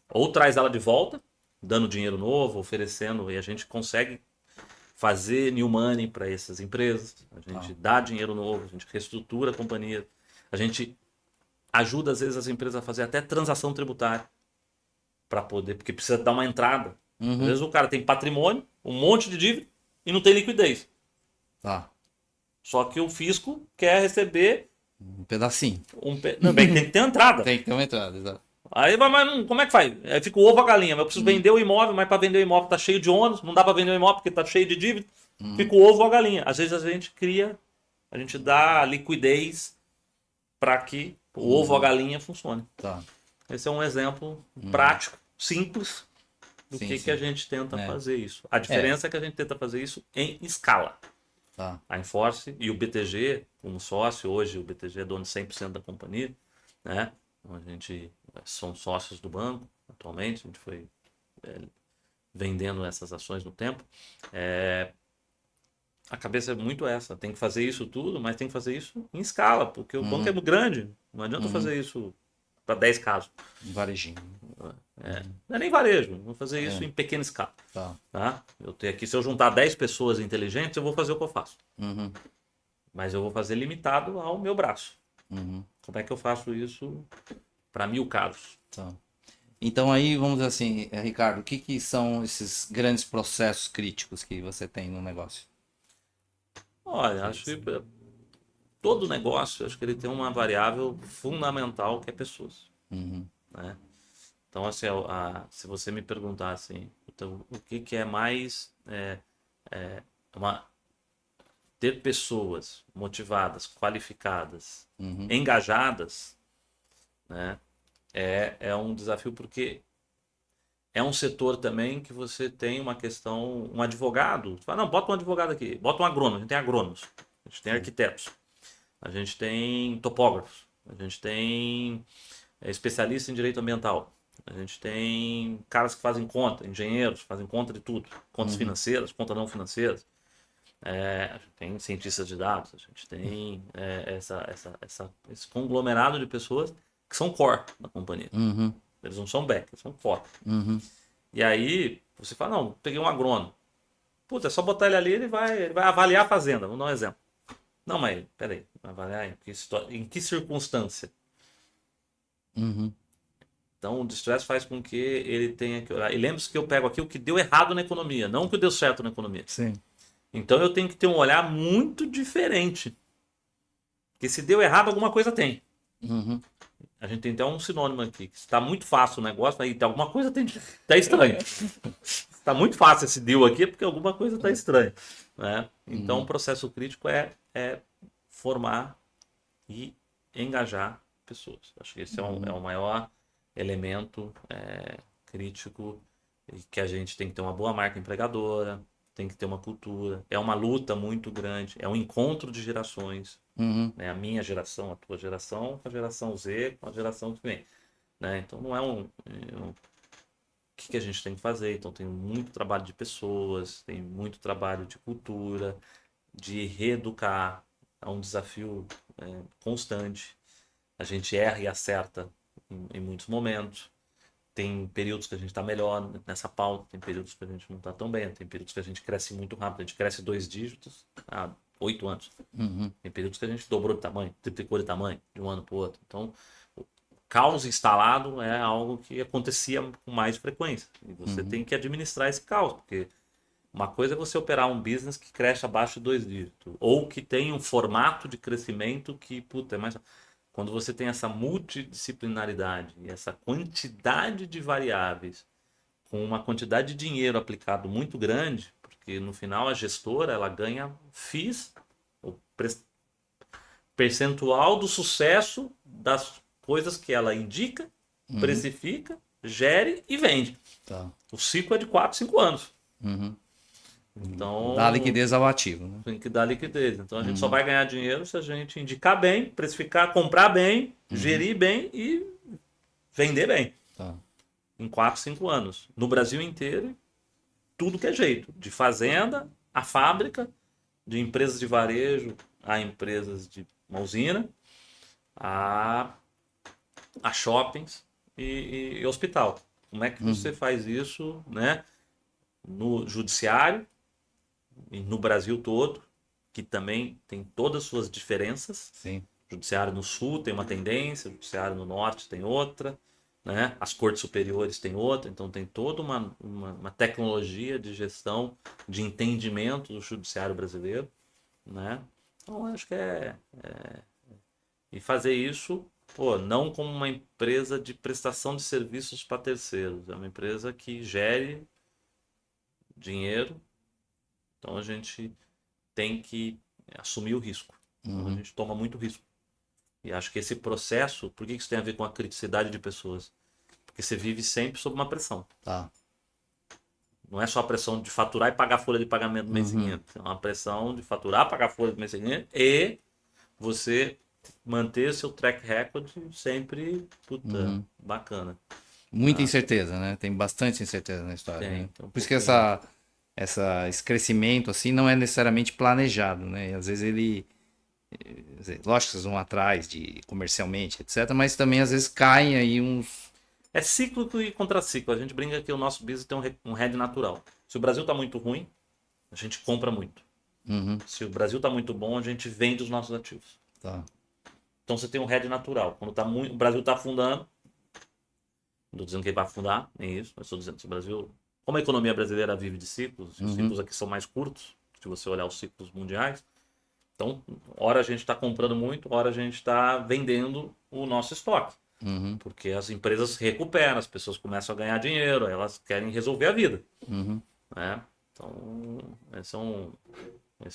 ou traz ela de volta, dando dinheiro novo, oferecendo, e a gente consegue fazer new money para essas empresas, a gente dá dinheiro novo, a gente reestrutura a companhia, a gente ajuda às vezes as empresas a fazer até transação tributária para poder, porque precisa dar uma entrada. Às vezes o cara tem patrimônio, um monte de dívida e não tem liquidez. Só que o fisco quer receber um pedacinho. Não, bem, tem que ter entrada. Tem que ter uma entrada, exato. Aí vai, mas como é que faz? Aí fica o ovo a galinha. Eu preciso vender o imóvel, mas para vender o imóvel tá cheio de ônus, não dá para vender o imóvel porque tá cheio de dívida. Fica o ovo a galinha. Às vezes a gente cria, a gente dá liquidez para que o ovo a galinha funcione. Esse é um exemplo prático, simples, do que a gente tenta fazer isso. A diferença é que a gente tenta fazer isso em escala. A Enforce e o BTG, como sócio, hoje o BTG é dono de 100% da companhia, né? A gente são sócios do banco atualmente, a gente foi vendendo essas ações no tempo. A cabeça é muito essa, tem que fazer isso tudo, mas tem que fazer isso em escala, porque o banco é muito grande, não adianta fazer isso para 10 casos. Varejinho. Não é nem varejo, vou fazer isso em pequena escala. Eu tenho aqui, se eu juntar 10 pessoas inteligentes, eu vou fazer o que eu faço. Mas eu vou fazer limitado ao meu braço. Como é que eu faço isso para 1000 casos? Então aí, vamos dizer assim, Ricardo, o que são esses grandes processos críticos que você tem no negócio? Olha, acho que todo negócio, acho que ele tem uma variável fundamental que é pessoas. Né? Então, assim, se você me perguntar assim, então, o que é mais ter pessoas motivadas, qualificadas, engajadas, né? É um desafio porque é um setor também que você tem uma questão, um advogado, você fala, não, bota um advogado aqui, bota um agrônomo, a gente tem agrônomos, a gente tem arquitetos, a gente tem topógrafos, a gente tem especialistas em direito ambiental, a gente tem caras que fazem conta, engenheiros, fazem conta de tudo, contas financeiras, contas não financeiras, a gente tem cientistas de dados, a gente tem esse conglomerado de pessoas que são core da companhia. Eles não são back, eles são core. E aí, você fala, não, peguei um agrônomo. Puta, é só botar ele ali, ele vai avaliar a fazenda. Vamos dar um exemplo. Não, mas, peraí, avaliar em que circunstância? Então, o distress faz com que ele tenha que olhar. E lembre-se que eu pego aqui o que deu errado na economia, não o que deu certo na economia. Então, eu tenho que ter um olhar muito diferente. Porque se deu errado, alguma coisa tem. A gente tem até um sinônimo aqui. Se está muito fácil o negócio, aí alguma coisa tá estranho. Está muito fácil esse deal aqui, porque alguma coisa está estranha. Né? Então, o processo crítico é formar e engajar pessoas. Acho que esse é o maior elemento crítico que a gente tem que ter uma boa marca empregadora, tem que ter uma cultura. É uma luta muito grande, é um encontro de gerações. Né? A minha geração, a tua geração, com a geração Z, com a geração que vem. né? Então não é o que a gente tem que fazer. Então tem muito trabalho de pessoas, tem muito trabalho de cultura, de reeducar. É um desafio constante. A gente erra e acerta em muitos momentos. Tem períodos que a gente está melhor nessa pauta, tem períodos que a gente não está tão bem, tem períodos que a gente cresce muito rápido, a gente cresce 2 dígitos há 8 anos. Tem períodos que a gente dobrou de tamanho, triplicou de tamanho, de um ano para o outro. Então, o caos instalado é algo que acontecia com mais frequência. E você tem que administrar esse caos, porque uma coisa é você operar um business que cresce abaixo de 2 dígitos, ou que tem um formato de crescimento que, puta, é mais. Quando você tem essa multidisciplinaridade e essa quantidade de variáveis com uma quantidade de dinheiro aplicado muito grande, porque no final a gestora ela ganha FIIs, o percentual do sucesso das coisas que ela indica, precifica, gere e vende. Tá. O ciclo é de 4, 5 anos. Então, Dá liquidez ao ativo, né? tem que dar liquidez. Então a gente só vai ganhar dinheiro se a gente indicar bem, precificar, comprar bem, gerir bem e vender bem. Tá. Em 4, 5 anos. No Brasil inteiro, tudo que é jeito. De fazenda a fábrica, de empresas de varejo a empresas de uma usina, a shoppings e hospital. Como é que você faz isso, né? No judiciário, e no Brasil todo, que também tem todas as suas diferenças. Sim. O judiciário no sul tem uma tendência, o judiciário no norte tem outra, né? As cortes superiores tem outra, então tem toda uma tecnologia de gestão, de entendimento do judiciário brasileiro, né? Então acho que e fazer isso, pô, não como uma empresa de prestação de serviços para terceiros, é uma empresa que gere dinheiro. Então a gente tem que assumir o risco. Então, a gente toma muito risco. E acho que esse processo, por que isso tem a ver com a criticidade de pessoas? Porque você vive sempre sob uma pressão. Tá. Não é só a pressão de faturar e pagar a folha de pagamento do mês seguinte. É uma pressão de faturar, pagar a folha do mês seguinte e você manter seu track record sempre bacana. Muita incerteza, né? Tem bastante incerteza na história, Tem, né? tem um Por isso que pouquinho. esse crescimento assim não é necessariamente planejado, né? E às vezes lógico que vocês vão atrás de comercialmente, etc, mas também às vezes caem aí uns. É cíclico e contracíclico. A gente brinca que o nosso business tem um head natural. Se o Brasil está muito ruim, a gente compra muito. Se o Brasil está muito bom, a gente vende os nossos ativos. Tá. Então você tem um head natural. Quando o Brasil está afundando, não estou dizendo que ele vai afundar, nem isso, mas estou dizendo que o Brasil, como a economia brasileira vive de ciclos, os ciclos aqui são mais curtos, se você olhar os ciclos mundiais. Então, hora a gente está comprando muito, hora a gente está vendendo o nosso estoque. Porque as empresas recuperam, as pessoas começam a ganhar dinheiro, elas querem resolver a vida. Né? Então, esse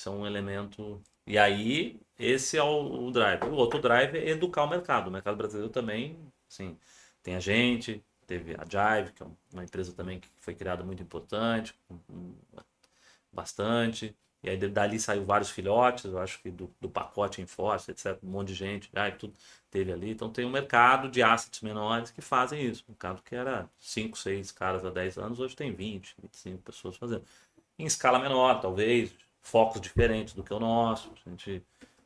é um elemento. E aí, esse é o drive. O outro drive é educar o mercado. O mercado brasileiro também, assim, tem a gente, teve a Jive, que é uma empresa também que foi criada muito importante, bastante. E aí dali saiu vários filhotes, eu acho que do pacote Enforce, etc. Um monte de gente, tudo teve ali. Então tem um mercado de assets menores que fazem isso. Um mercado que era 5, 6 caras há 10 anos, hoje tem 20, 25 pessoas fazendo. Em escala menor, talvez, focos diferentes do que o nosso.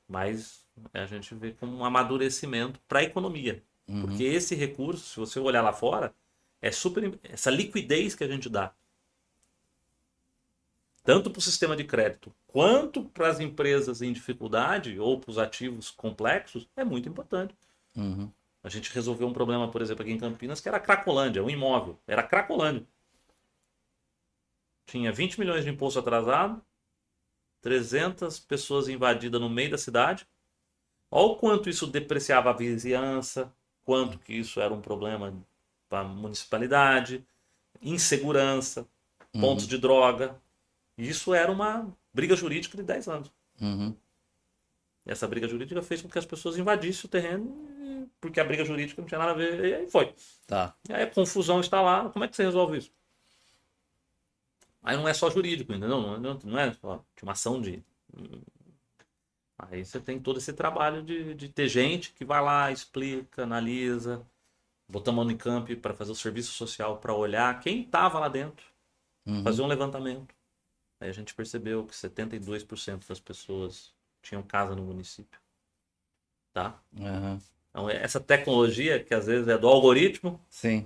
Mas a gente vê como um amadurecimento para a economia. Porque esse recurso, se você olhar lá fora, é super. Essa liquidez que a gente dá, tanto para o sistema de crédito quanto para as empresas em dificuldade ou para os ativos complexos, é muito importante. A gente resolveu um problema, por exemplo, aqui em Campinas, que era a Cracolândia, um imóvel. Era a Cracolândia. Tinha 20 milhões de imposto atrasado, 300 pessoas invadidas no meio da cidade. Olha o quanto isso depreciava a vizinhança, quanto que isso era um problema para a municipalidade, insegurança, pontos de droga. Isso era uma briga jurídica de 10 anos. E essa briga jurídica fez com que as pessoas invadissem o terreno, porque a briga jurídica não tinha nada a ver, e aí foi. Tá. E aí a confusão está lá, como é que você resolve isso? Aí não é só jurídico, entendeu? Não é só de uma ação de... Aí você tem todo esse trabalho de ter gente que vai lá, explica, analisa, botamos a Unicamp para fazer o serviço social, para olhar quem estava lá dentro, fazer um levantamento. Aí a gente percebeu que 72% das pessoas tinham casa no município. Tá? Aham. Então, essa tecnologia, que às vezes é do algoritmo, Sim.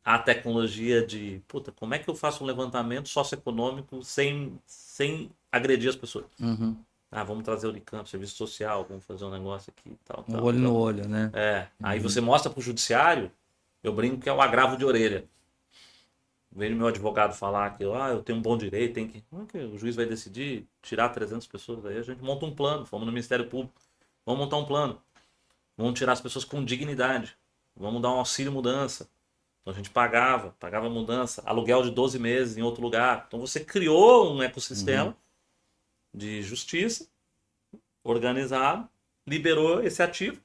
a tecnologia de, puta, como é que eu faço um levantamento socioeconômico sem agredir as pessoas? Uhum. Ah, vamos trazer o Unicamp, serviço social, vamos fazer um negócio aqui, tal, Um tal. olho no Então, olho, né? aí você mostra pro judiciário, eu brinco que é o agravo de orelha. Vejo meu advogado falar que eu tenho um bom direito, tem que. Como é que o juiz vai decidir tirar 300 pessoas daí? A gente monta um plano, fomos no Ministério Público, vamos montar um plano, vamos tirar as pessoas com dignidade, vamos dar um auxílio mudança. Então a gente pagava mudança, aluguel de 12 meses em outro lugar. Então você criou um ecossistema de justiça organizado, liberou esse ativo.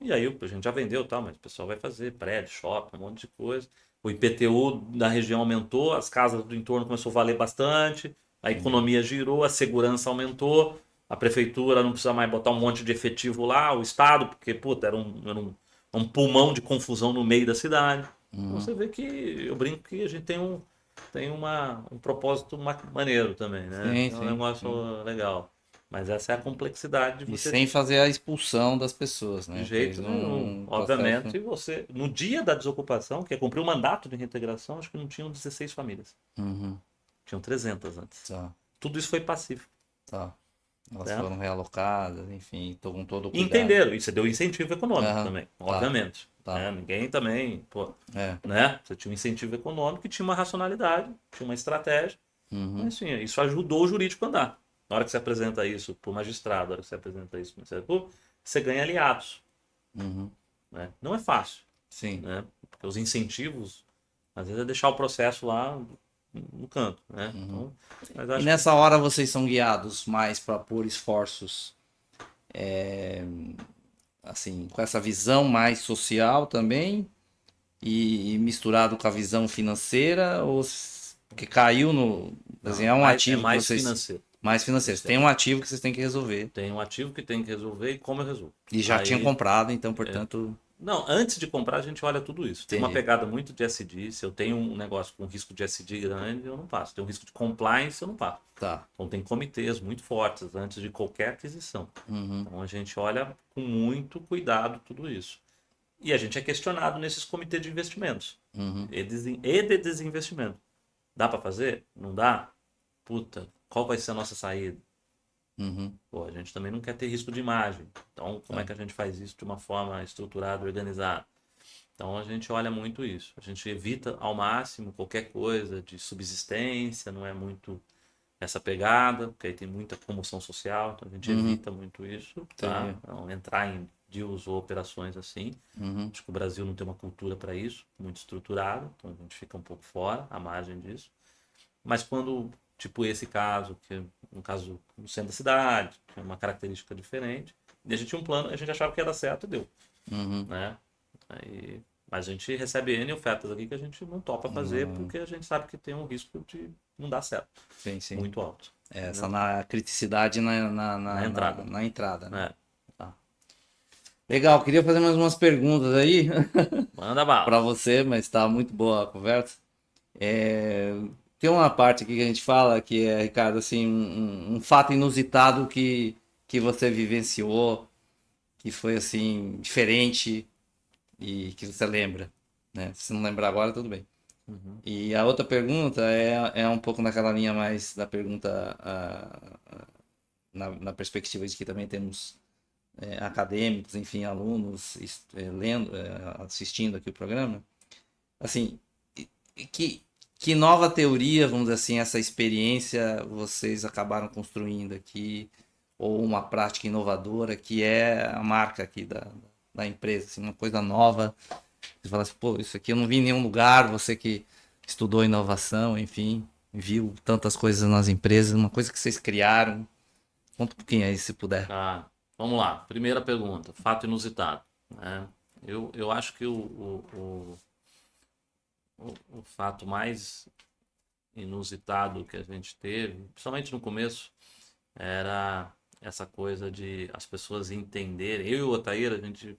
E aí a gente já vendeu, tal, mas o pessoal vai fazer prédio, shopping, um monte de coisa. O IPTU da região aumentou, as casas do entorno começou a valer bastante, a economia girou, a segurança aumentou, a prefeitura não precisa mais botar um monte de efetivo lá, o Estado, porque puta, era um pulmão de confusão no meio da cidade. Então você vê que eu brinco que a gente tem um propósito maneiro também, né? Sim, É um sim, sim. negócio legal. Mas essa é a complexidade de E você sem fazer a expulsão das pessoas, de né? Fez jeito nenhum. um processo. Obviamente, você, no dia da desocupação, que é cumprir o mandato de reintegração, acho que não tinham 16 famílias. Uhum. Tinham 300 antes. Tá, Tudo isso foi pacífico. tá. Elas Certo? foram realocadas, enfim, tô com todo o E cuidado. entenderam. E você deu incentivo econômico Aham, também, tá, obviamente. tá. Né? Ninguém também, pô, É. né? Você tinha um incentivo econômico e tinha uma racionalidade, tinha uma estratégia. Uhum. Mas, enfim, isso ajudou o jurídico a andar. Na hora que você apresenta isso para o magistrado, na hora que você apresenta isso para o Ministério Público, você ganha aliados. Uhum. Né? Não é fácil. Sim. Né? Porque os incentivos, às vezes, é deixar o processo lá no canto, né? Então, mas E acho que nessa hora vocês são guiados mais para pôr esforços, assim, com essa visão mais social também e misturado com a visão financeira, ou porque caiu no, assim, não, é um é ativo que mais vocês financeiro. mais financeiros. Tem um ativo que vocês têm que resolver Tem um ativo que tem que resolver e como eu resolvo. e já tinham Aí, comprado, então, portanto, não, antes de comprar a gente olha tudo isso. Tem uma entendi. pegada muito de SD. Se eu tenho um negócio com risco de SD grande, eu não passo. Tem um risco de compliance, eu não passo. Tá. Então tem comitês muito fortes antes de qualquer aquisição. Uhum. Então a gente olha com muito cuidado tudo isso. E a gente é questionado nesses comitês de investimentos Uhum. e de desinvestimento. Dá para fazer? Não dá? Puta, qual vai ser a nossa saída? Uhum. Pô, a gente também não quer ter risco de imagem. Então, como é Tá. que a gente faz isso de uma forma estruturada, organizada? Então, a gente olha muito isso. A gente evita ao máximo qualquer coisa de subsistência, não é muito essa pegada, porque aí tem muita comoção social, então a gente Uhum. evita muito isso, tá? Entendi. Não entrar em deals ou operações assim. Uhum. Acho que o Brasil não tem uma cultura para isso, muito estruturada, então a gente fica um pouco fora, à margem disso. Mas quando, tipo esse caso, que é um caso no centro da cidade, que é uma característica diferente, e a gente tinha um plano, a gente achava que ia dar certo e deu, Uhum. né? Aí, mas a gente recebe N ofertas aqui que a gente não topa fazer porque a gente sabe que tem um risco de não dar certo, Sim, sim. muito alto. Essa Entendeu? na criticidade Na entrada. na entrada, né? É. Tá. Legal, queria fazer mais umas perguntas aí Manda para bala. você, mas tá muito boa a conversa. Tem uma parte aqui que a gente fala que é, Ricardo, assim, um fato inusitado que você vivenciou, que foi assim, diferente e que você lembra, né? Se não lembrar agora, tudo bem. Uhum. E a outra pergunta é um pouco naquela linha mais da pergunta na perspectiva de que também temos acadêmicos, enfim, alunos lendo, assistindo aqui o programa. Assim, que, que nova teoria, vamos dizer assim, essa experiência vocês acabaram construindo aqui, ou uma prática inovadora que é a marca aqui da empresa, assim, uma coisa nova. Você fala assim, pô, isso aqui eu não vi em nenhum lugar, você que estudou inovação, enfim, viu tantas coisas nas empresas, uma coisa que vocês criaram. Conta um pouquinho aí, se puder. Tá. Vamos lá. Primeira pergunta. Fato inusitado. Né? Eu acho que o fato mais inusitado que a gente teve, principalmente no começo, era essa coisa de as pessoas entenderem. Eu e o Otair, a gente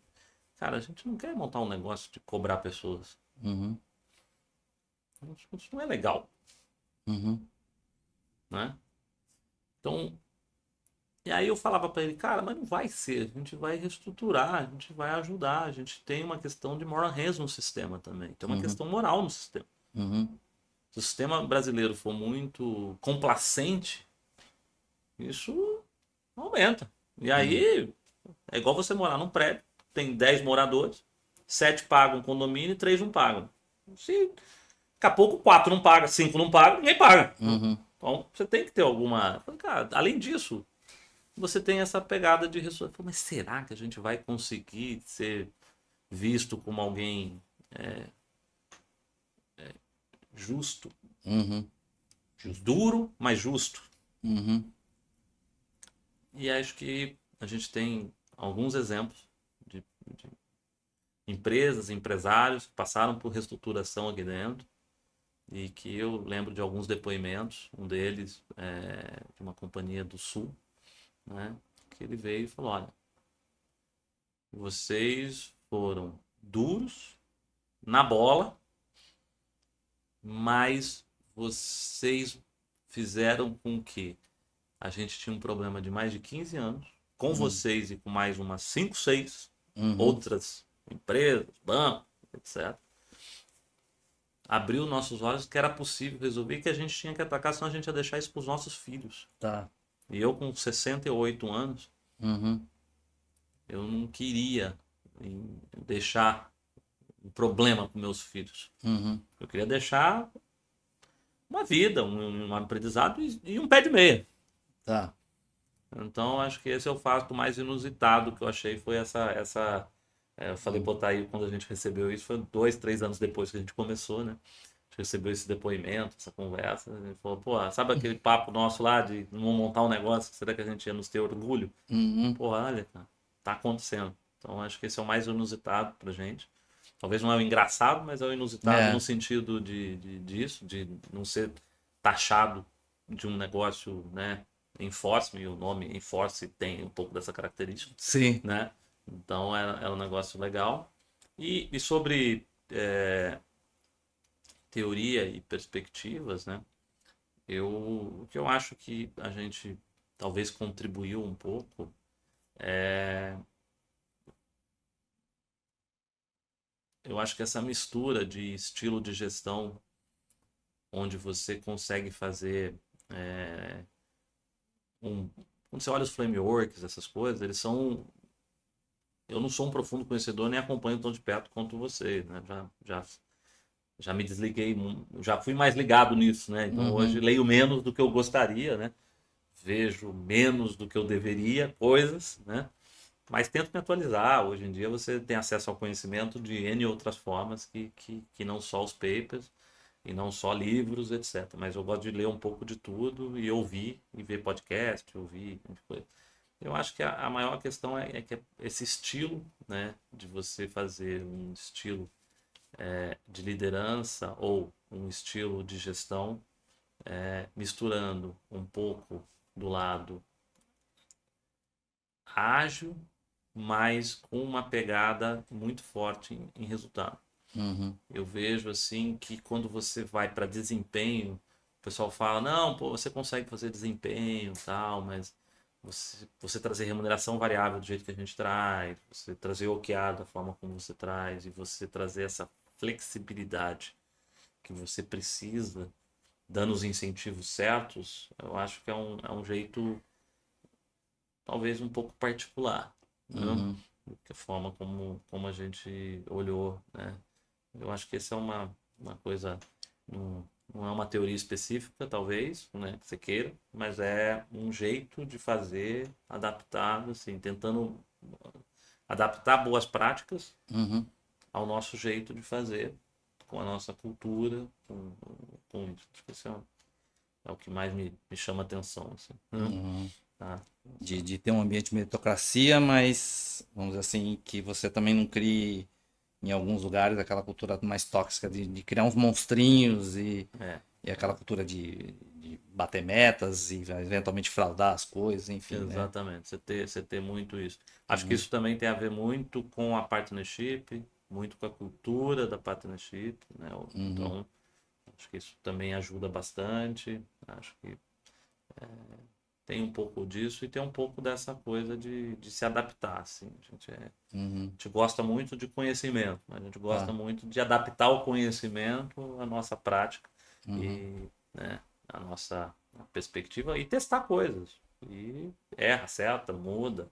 cara, a gente não quer montar um negócio de cobrar pessoas. Uhum. Isso não é legal, Uhum. né? Então, e aí eu falava para ele, cara, mas não vai ser, a gente vai reestruturar, a gente vai ajudar, a gente tem uma questão de moral res no sistema também, tem uma Uhum. questão moral no sistema. Uhum. Se o sistema brasileiro for muito complacente, isso aumenta. E Uhum. aí é igual você morar num prédio, tem 10 moradores, 7 pagam condomínio e 3 não pagam. Se daqui a pouco 4 não paga, 5 não paga, ninguém paga. Uhum. Então você tem que ter alguma. Cara, além disso, você tem essa pegada de ressurreição. Mas será que a gente vai conseguir ser visto como alguém justo? Uhum. Duro, mas justo. Uhum. E acho que a gente tem alguns exemplos de empresas, empresários que passaram por reestruturação aqui dentro e que eu lembro de alguns depoimentos, um deles é de uma companhia do Sul, né, que ele veio e falou, olha, vocês foram duros na bola, mas vocês fizeram com que a gente tinha um problema de mais de 15 anos, com Uhum. vocês e com mais umas 5, 6 Uhum. outras empresas, bancos, etc. Abriu nossos olhos que era possível resolver, que a gente tinha que atacar, senão a gente ia deixar isso para os nossos filhos. Tá. E eu com 68 anos, Uhum. eu não queria deixar um problema para meus filhos. Uhum. Eu queria deixar uma vida, um aprendizado e um pé de meia. Tá. Então, acho que esse é o fato mais inusitado que eu achei, foi eu falei, Uhum. pô, tá aí, quando a gente recebeu isso, foi 2, 3 anos depois que a gente começou, né? A gente recebeu esse depoimento, essa conversa, a gente falou, pô, sabe aquele papo nosso lá de não montar um negócio, será que a gente ia nos ter orgulho? Uhum. Porra, olha, cara, tá acontecendo. Então, acho que esse é o mais inusitado pra gente. Talvez não é o engraçado, mas é o inusitado no É. sentido disso, de não ser taxado de um negócio, né? Enforcement, e o nome Enforce tem um pouco dessa característica, Sim. né? Então é um negócio legal. E sobre teoria e perspectivas, né? O que eu acho que a gente talvez contribuiu um pouco é, eu acho que essa mistura de estilo de gestão, onde você consegue fazer quando você olha os frameworks, essas coisas, eles são. Eu não sou um profundo conhecedor nem acompanho tão de perto quanto você, né? Já me desliguei, já fui mais ligado nisso, né? Então hoje Uhum. leio menos do que eu gostaria, né? Vejo menos do que eu deveria, coisas, né? Mas tento me atualizar. Hoje em dia você tem acesso ao conhecimento de N outras formas que não só os papers e não só livros, etc. Mas eu gosto de ler um pouco de tudo e ouvir, e ver podcast, ouvir, coisa. Eu acho que a maior questão é que esse estilo, né, de você fazer um estilo de liderança ou um estilo de gestão, misturando um pouco do lado ágil, mas com uma pegada muito forte em resultado. Uhum. Eu vejo assim que quando você vai para desempenho, o pessoal fala, não, pô, você consegue fazer desempenho e tal, mas você trazer remuneração variável do jeito que a gente traz, você trazer OKR da forma como você traz, e você trazer essa flexibilidade que você precisa, dando os incentivos certos, eu acho que é um jeito talvez um pouco particular, né? Uhum. A forma como a gente olhou, né? Eu acho que essa é uma coisa, não é uma teoria específica, talvez, né, que você queira, mas é um jeito de fazer adaptado, assim, tentando adaptar boas práticas Uhum. ao nosso jeito de fazer, com a nossa cultura, com isso. Acho que isso é o que mais me chama atenção, assim, né? Uhum. Tá? De ter um ambiente de meritocracia, mas vamos dizer assim, que você também não crie em alguns lugares aquela cultura mais tóxica de criar uns monstrinhos É, e aquela cultura de de bater metas e eventualmente fraudar as coisas, enfim, né? Exatamente, você ter muito isso. Acho que isso também tem a ver muito com a partnership, muito com a cultura da partnership, né? Então, acho que isso também ajuda bastante. Acho que tem um pouco disso e tem um pouco dessa coisa de se adaptar, assim. A gente gosta muito de conhecimento, mas a gente gosta Tá. muito de adaptar o conhecimento à nossa prática e, né, à nossa perspectiva e testar coisas. E erra, acerta, muda,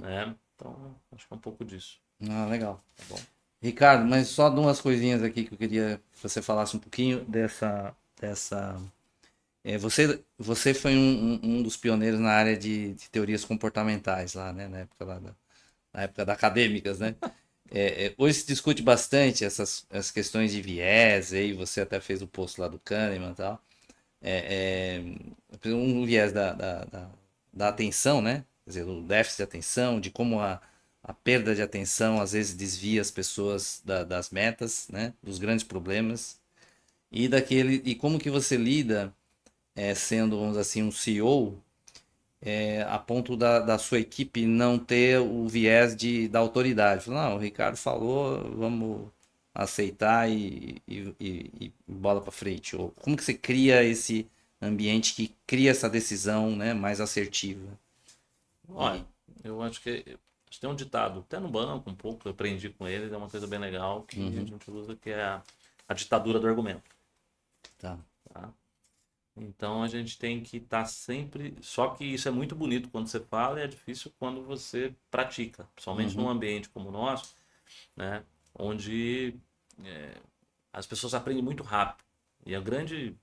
né? Então, acho que é um pouco disso. Ah, legal. Tá bom? Ricardo, mas só duas coisinhas aqui que eu queria que você falasse um pouquinho dessa. Você foi um dos pioneiros na área de teorias comportamentais lá, né? Na época da acadêmicas, né? Hoje se discute bastante essas questões de viés, aí você até fez o post lá do Kahneman e tal. Um viés da atenção, né? Quer dizer, o déficit de atenção, de como a perda de atenção às vezes desvia as pessoas das metas, né? Dos grandes problemas. E como que você lida, sendo, vamos dizer assim, um CEO, a ponto da sua equipe não ter o viés da autoridade. Não, o Ricardo falou, vamos aceitar e bola para frente. Ou como que você cria esse ambiente que cria essa decisão, né, mais assertiva? Olha, eu acho que tem um ditado, até no banco um pouco, eu aprendi com eles, é uma coisa bem legal que a gente usa, que é a ditadura do argumento. Tá. Tá? Então a gente tem que estar sempre. Só que isso é muito bonito quando você fala e é difícil quando você pratica, principalmente num ambiente como o nosso, né? Onde as pessoas aprendem muito rápido. E a grande.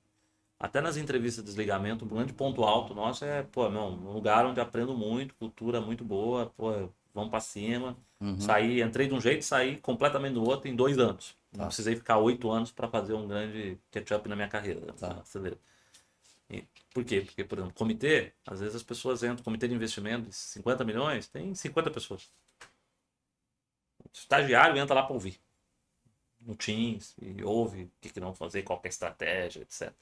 Até nas entrevistas de desligamento, um grande ponto alto nosso é, pô, meu, um lugar onde aprendo muito, cultura muito boa, pô, vamos pra cima. Saí, entrei de um jeito, saí completamente do outro em 2 anos. Não Tá. precisei ficar 8 anos para fazer um grande catch-up na minha carreira. Tá. Acelera. Por quê? Porque, por exemplo, comitê, às vezes as pessoas entram, comitê de investimento de 50 milhões, tem 50 pessoas. O estagiário entra lá para ouvir no Teams e ouve o que não fazer, qual que é a estratégia, etc.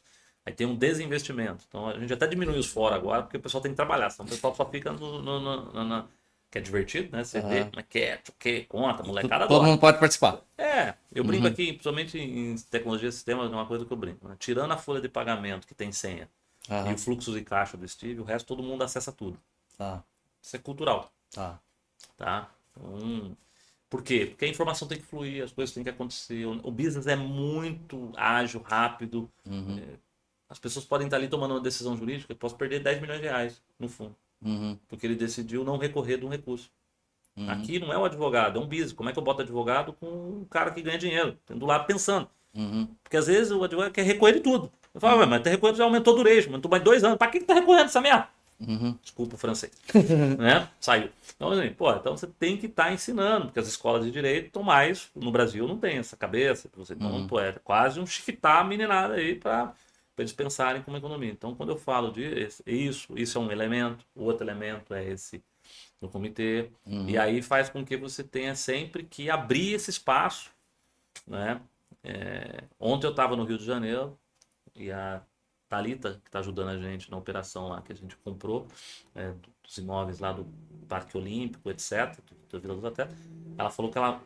Aí tem um desinvestimento. Então a gente até diminui os fora agora, porque o pessoal tem que trabalhar, senão o pessoal só fica que é divertido, né? Você vê, mas quer, o que, conta, molecada Todo adora. mundo pode participar. Eu brinco aqui, principalmente em tecnologia de sistemas, é uma coisa que eu brinco. Né? Tirando a folha de pagamento que tem senha e o fluxo de caixa do Steve, o resto todo mundo acessa tudo. Tá. Isso é cultural, Tá. tá? Então, por quê? Porque a informação tem que fluir, as coisas têm que acontecer. O business é muito ágil, rápido. As pessoas podem estar ali tomando uma decisão jurídica, posso perder 10 milhões de reais no fundo, porque ele decidiu não recorrer de um recurso. Aqui não é o advogado, é um business. Como é que eu boto advogado com um cara que ganha dinheiro, do lado pensando? Porque às vezes o advogado quer recorrer de tudo. Eu falo, mas tá recorrendo, já aumentou o duration, aumentou mais 2 anos. Pra que tá recorrendo essa merda? Desculpa o francês. Né? Saiu. Então, assim, pô, então você tem que estar ensinando, porque as escolas de direito estão mais. No Brasil não tem essa cabeça. Então, pô, é quase um shiftar a meninada aí para eles pensarem como economia. Então, quando eu falo de isso é um elemento, o outro elemento é esse no comitê. E aí faz com que você tenha sempre que abrir esse espaço, né? Ontem eu estava no Rio de Janeiro e a Thalita, que está ajudando a gente na operação lá que a gente comprou, dos imóveis lá do Parque Olímpico, etc., do Vila dos Hotéis, ela falou que ela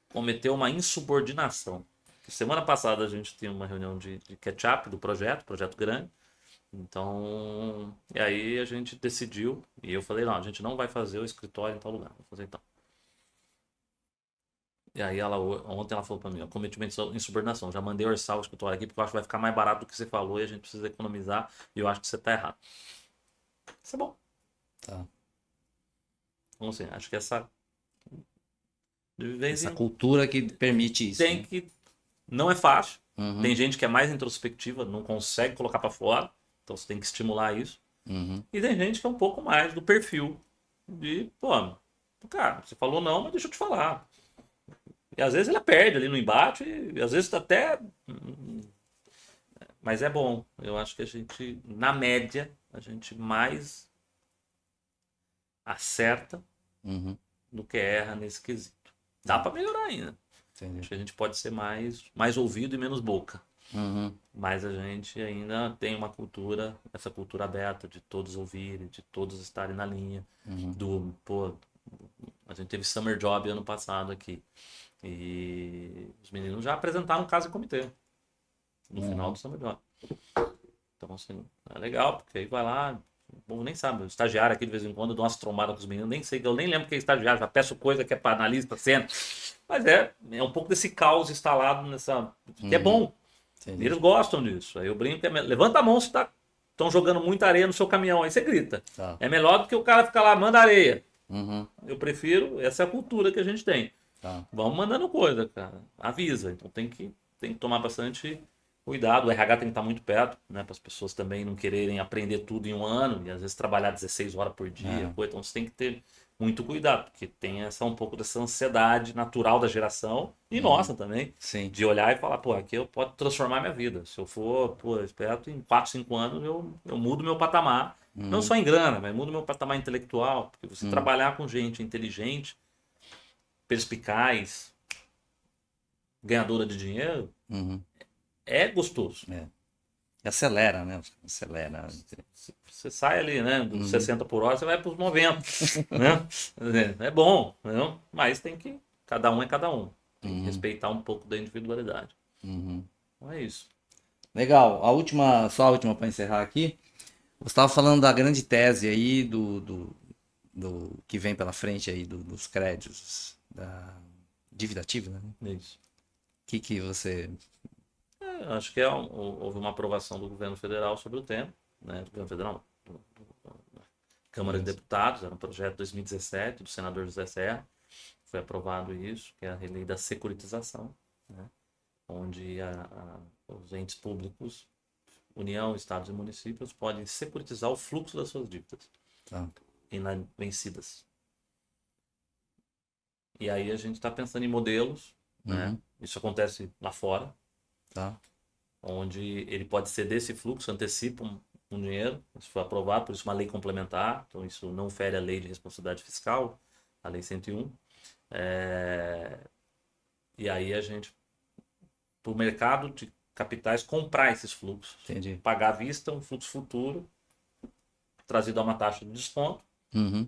cometeu uma insubordinação. Semana passada a gente tinha uma reunião de catch-up do projeto grande. Então, e aí a gente decidiu, e eu falei, não, a gente não vai fazer o escritório em tal lugar, vou fazer então. E aí ontem ela falou para mim, ó, cometimento de insubordinação, já mandei orçar o escritório aqui porque eu acho que vai ficar mais barato do que você falou e a gente precisa economizar e eu acho que você tá errado. Isso é bom. Tá. Então assim, acho que essa de vez Essa em cultura que permite isso, tem né? que não é fácil. Tem gente que é mais introspectiva, não consegue colocar para fora, então você tem que estimular isso. E tem gente que é um pouco mais do perfil de, pô, cara, você falou não, mas deixa eu te falar. E às vezes ele perde ali no embate, e às vezes até. Mas é bom. Eu acho que a gente, na média, a gente mais acerta do que erra nesse quesito. Dá para melhorar ainda. Entendi. Acho que a gente pode ser mais ouvido e menos boca. Uhum. Mas a gente ainda tem uma cultura, essa cultura aberta de todos ouvirem, de todos estarem na linha. Uhum. Pô, a gente teve Summer Job ano passado aqui. E os meninos já apresentaram um caso em comitê no final Uhum. do Summer Job. Então, assim, é legal, porque aí vai lá, o povo nem sabe. O estagiário aqui de vez em quando eu dou umas trombadas com os meninos, nem sei, eu nem lembro que é estagiário, já peço coisa que é para analista, cena. Mas é um pouco desse caos instalado nessa. Que é Uhum. bom. E Entendi. eles gostam disso. Aí eu brinco, levanta a mão se estão jogando muita areia no seu caminhão, aí você grita. Tá. É melhor do que o cara ficar lá, manda areia. Uhum. Eu prefiro, essa é a cultura que a gente tem. Tá. Vamos mandando coisa, cara. Avisa. Então tem que tomar bastante cuidado. O RH tem que estar muito perto, né? Para as pessoas também não quererem aprender tudo em um ano e às vezes trabalhar 16 horas por dia. É. Pô, então você tem que ter muito cuidado, porque tem um pouco dessa ansiedade natural da geração e Uhum. nossa também, Sim. de olhar e falar, pô, aqui eu posso transformar minha vida. Se eu for, pô, esperto, em 4 5 anos eu mudo meu patamar. Não Uhum. só em grana, mas mudo meu patamar intelectual. Porque você Uhum. trabalhar com gente inteligente, perspicaz, ganhadora de dinheiro, Uhum. é gostoso. É. E acelera, né? Acelera. Você sai ali, né, dos Uhum. 60 por hora, você vai para os 90, né? É bom, né? Mas cada um é cada um. Tem que Uhum. respeitar um pouco da individualidade. Uhum. Então é isso. Legal. Só a última para encerrar aqui. Você estava falando da grande tese aí do que vem pela frente aí dos créditos, da dívida ativa, né? É isso. Que você. Acho que houve uma aprovação do governo federal sobre o tema, né? Do governo federal, da Câmara de Isso. Deputados, era um projeto de 2017 do senador José Serra. Foi aprovado isso, que é a lei da securitização, né? Onde os entes públicos, União, Estados e municípios, podem securitizar o fluxo das suas dívidas Tá. vencidas. E aí a gente está pensando em modelos, né? Uhum. Isso acontece lá fora, Tá. onde ele pode ceder esse fluxo, antecipa um dinheiro, isso foi aprovado, por isso uma lei complementar, então isso não fere a lei de responsabilidade fiscal, a lei 101. E aí a gente, para o mercado de capitais, comprar esses fluxos, Entendi. pagar à vista um fluxo futuro, trazido a uma taxa de desconto, Uhum.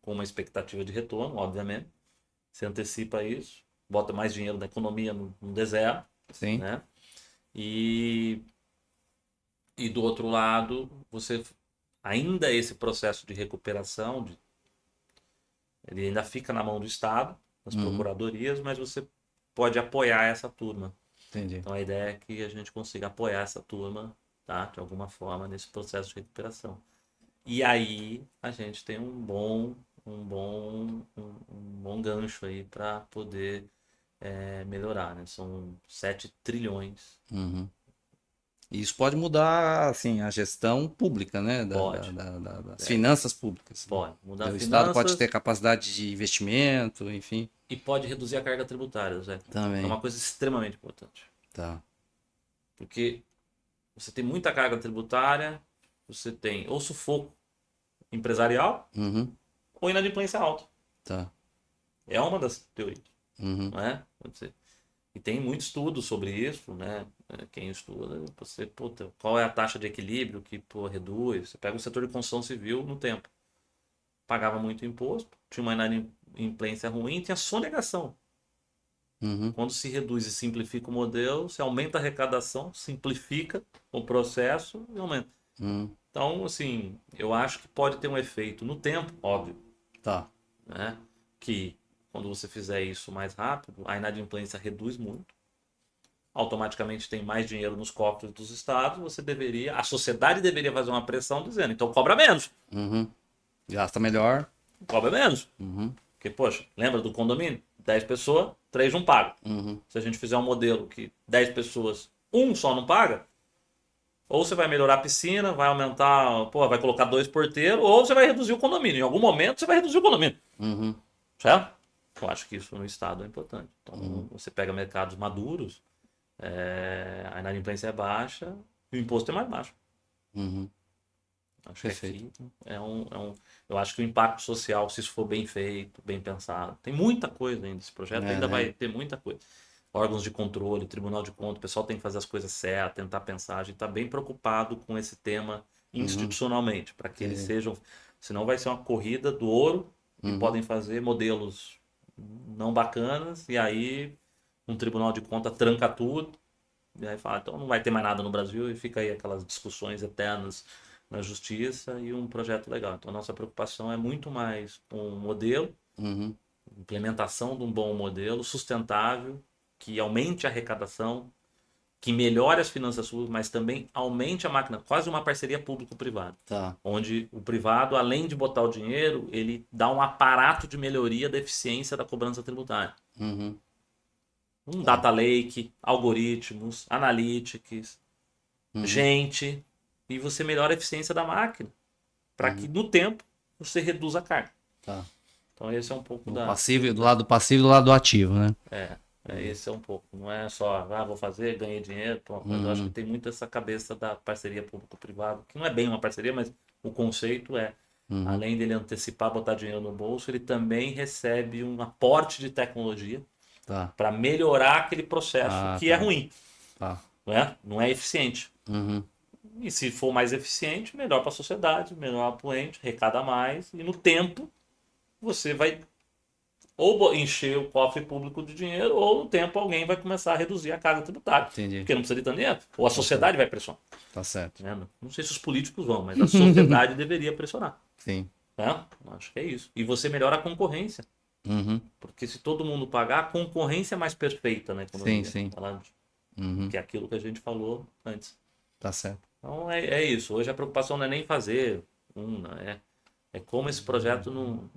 com uma expectativa de retorno, obviamente. Você antecipa isso, bota mais dinheiro da economia no deserto, Sim. né? E, e do outro lado, você ainda esse processo de recuperação, ele ainda fica na mão do Estado, das Uhum. procuradorias, mas você pode apoiar essa turma. Entendi. Então a ideia é que a gente consiga apoiar essa turma, tá? De alguma forma, nesse processo de recuperação. E aí a gente tem um bom gancho aí para poder melhorar, né? São 7 trilhões. Uhum. E isso pode mudar, assim, a gestão pública, né? Pode, Das é, finanças públicas, né? pode mudar O Estado pode ter finanças capacidade de investimento, enfim. e pode reduzir a carga tributária, Zé. É Também. uma coisa extremamente importante. Tá. Porque você tem muita carga tributária, você tem ou sufoco empresarial Uhum. ou inadimplência alta. Tá. É uma das teorias, Uhum. não é? E tem muito estudo sobre isso, né? Quem estuda, você, puta, qual é a taxa de equilíbrio que, pô, reduz? Você pega o setor de construção civil no tempo. Pagava muito imposto, tinha uma inadimplência ruim, tinha sonegação. Uhum. Quando se reduz e simplifica o modelo, você aumenta a arrecadação, simplifica o processo e aumenta. Uhum. Então, assim, eu acho que pode ter um efeito no tempo, óbvio, Tá. né? Que quando você fizer isso mais rápido, a inadimplência reduz muito. Automaticamente tem mais dinheiro nos cofres dos estados, a sociedade deveria fazer uma pressão dizendo, então Uhum. Gasta melhor. cobra menos. Uhum. Porque, poxa, lembra do condomínio? 10 pessoas, 3 não pagam. Uhum. Se a gente fizer um modelo que 10 pessoas, um só não paga, ou você vai melhorar a piscina, vai aumentar, pô, vai colocar 2 porteiros, ou você vai reduzir o condomínio. Em algum momento você vai reduzir o condomínio. Uhum. Certo? Eu acho que isso no estado é importante. Então, Uhum. você pega mercados maduros, a inadimplência é baixa e o imposto é mais baixo. Uhum. Acho que Perfeito. aqui eu acho que o impacto social, se isso for bem feito, bem pensado, tem muita coisa ainda. Esse projeto ainda É, vai é. ter muita coisa. órgãos de controle, Tribunal de Contas, o pessoal tem que fazer as coisas certas, tentar pensar. A gente está bem preocupado com esse tema institucionalmente, para que eles Entendi. sejam. Senão vai ser uma corrida do ouro e Uhum. podem fazer modelos não bacanas, e aí um Tribunal de Contas tranca tudo, e aí fala, então não vai ter mais nada no Brasil, e fica aí aquelas discussões eternas na justiça e um projeto legal. Então a nossa preocupação é muito mais com o modelo, Uhum. implementação de um bom modelo sustentável, que aumente a arrecadação, que melhore as finanças públicas, mas também aumente a máquina, quase uma parceria público-privada, Tá. onde o privado, além de botar o dinheiro, ele dá um aparato de melhoria da eficiência da cobrança tributária. Uhum. Um Tá. data lake, algoritmos, analytics, Uhum. gente, e você melhora a eficiência da máquina, para que Uhum. no tempo você reduza a carga. Tá. Então esse é um pouco Do da... passivo, do lado passivo e do lado ativo, né? esse é um pouco. Não é só, vou fazer, ganhei dinheiro, pronto. Mas eu acho que Uhum. tem muito essa cabeça da parceria público-privada, que não é bem uma parceria, mas o conceito é, Uhum. além dele antecipar, botar dinheiro no bolso, ele também recebe um aporte de tecnologia Tá. para melhorar aquele processo Ah, que é tá. ruim, Tá. né? Não é eficiente. Uhum. E se for mais eficiente, melhor para a sociedade, melhor para o ente, arrecada mais, e no tempo você vai ou encher o cofre público de dinheiro, ou no tempo alguém vai começar a reduzir a carga tributária. Entendi. Porque não precisa de tanto dinheiro. Ou a Tá certo. sociedade vai pressionar. Tá certo. Né? Não sei se os políticos vão, mas a sociedade deveria pressionar. Sim. Né? Acho que é isso. E você melhora a concorrência. Uhum. Porque se todo mundo pagar, a concorrência é mais perfeita na Sim, economia. sim. Falando Uhum. que é aquilo que a gente falou antes. Tá certo. Então é isso. Hoje a preocupação não é nem fazer né? É como esse projeto não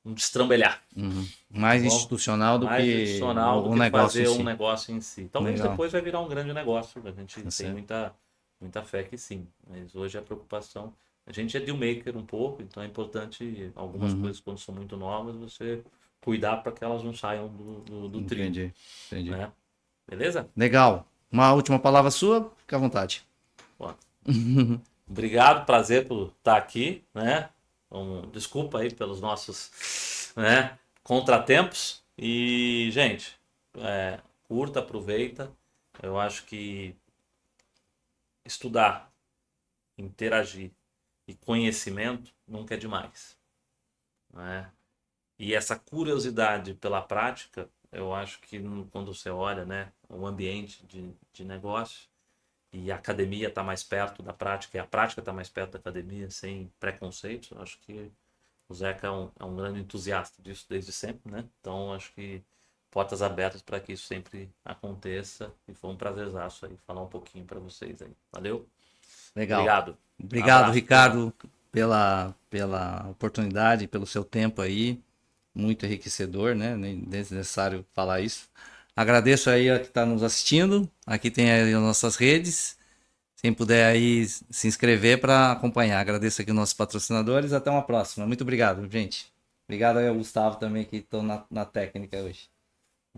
destrambelhar. Uhum. Tá Mais bom? institucional do Mais que institucional do o que negócio em fazer um si. negócio em si. Talvez Legal. depois vai virar um grande negócio. A gente Tá tem certo. muita fé que sim. Mas hoje a preocupação. A gente é deal maker um pouco, então é importante algumas Uhum. coisas quando são muito novas, você cuidar para que elas não saiam do trilho. Entendi. Entendi. Né? Beleza? Legal. Uma última palavra sua? Fica à vontade. Bom, obrigado, prazer por estar aqui, né? Desculpa aí pelos nossos, né, contratempos. E, gente, curta, aproveita. Eu acho que estudar, interagir e conhecimento nunca é demais, né? E essa curiosidade pela prática, eu acho que quando você olha, né, o ambiente de negócio, e a academia está mais perto da prática, e a prática está mais perto da academia, sem preconceitos. Eu acho que o Zeca é um grande entusiasta disso desde sempre, né? Então, acho que portas abertas para que isso sempre aconteça. E foi um prazerzaço aí falar um pouquinho para vocês aí. Valeu? Legal. Obrigado. Obrigado, Abraço, turma. Ricardo, pela oportunidade, pelo seu tempo aí. Muito enriquecedor, né? Nem desnecessário falar isso. Agradeço aí a que está nos assistindo. Aqui tem aí as nossas redes. Quem puder aí se inscrever para acompanhar. Agradeço aqui os nossos patrocinadores. Até uma próxima. Muito obrigado, gente. Obrigado aí ao Gustavo também, que estou na técnica hoje.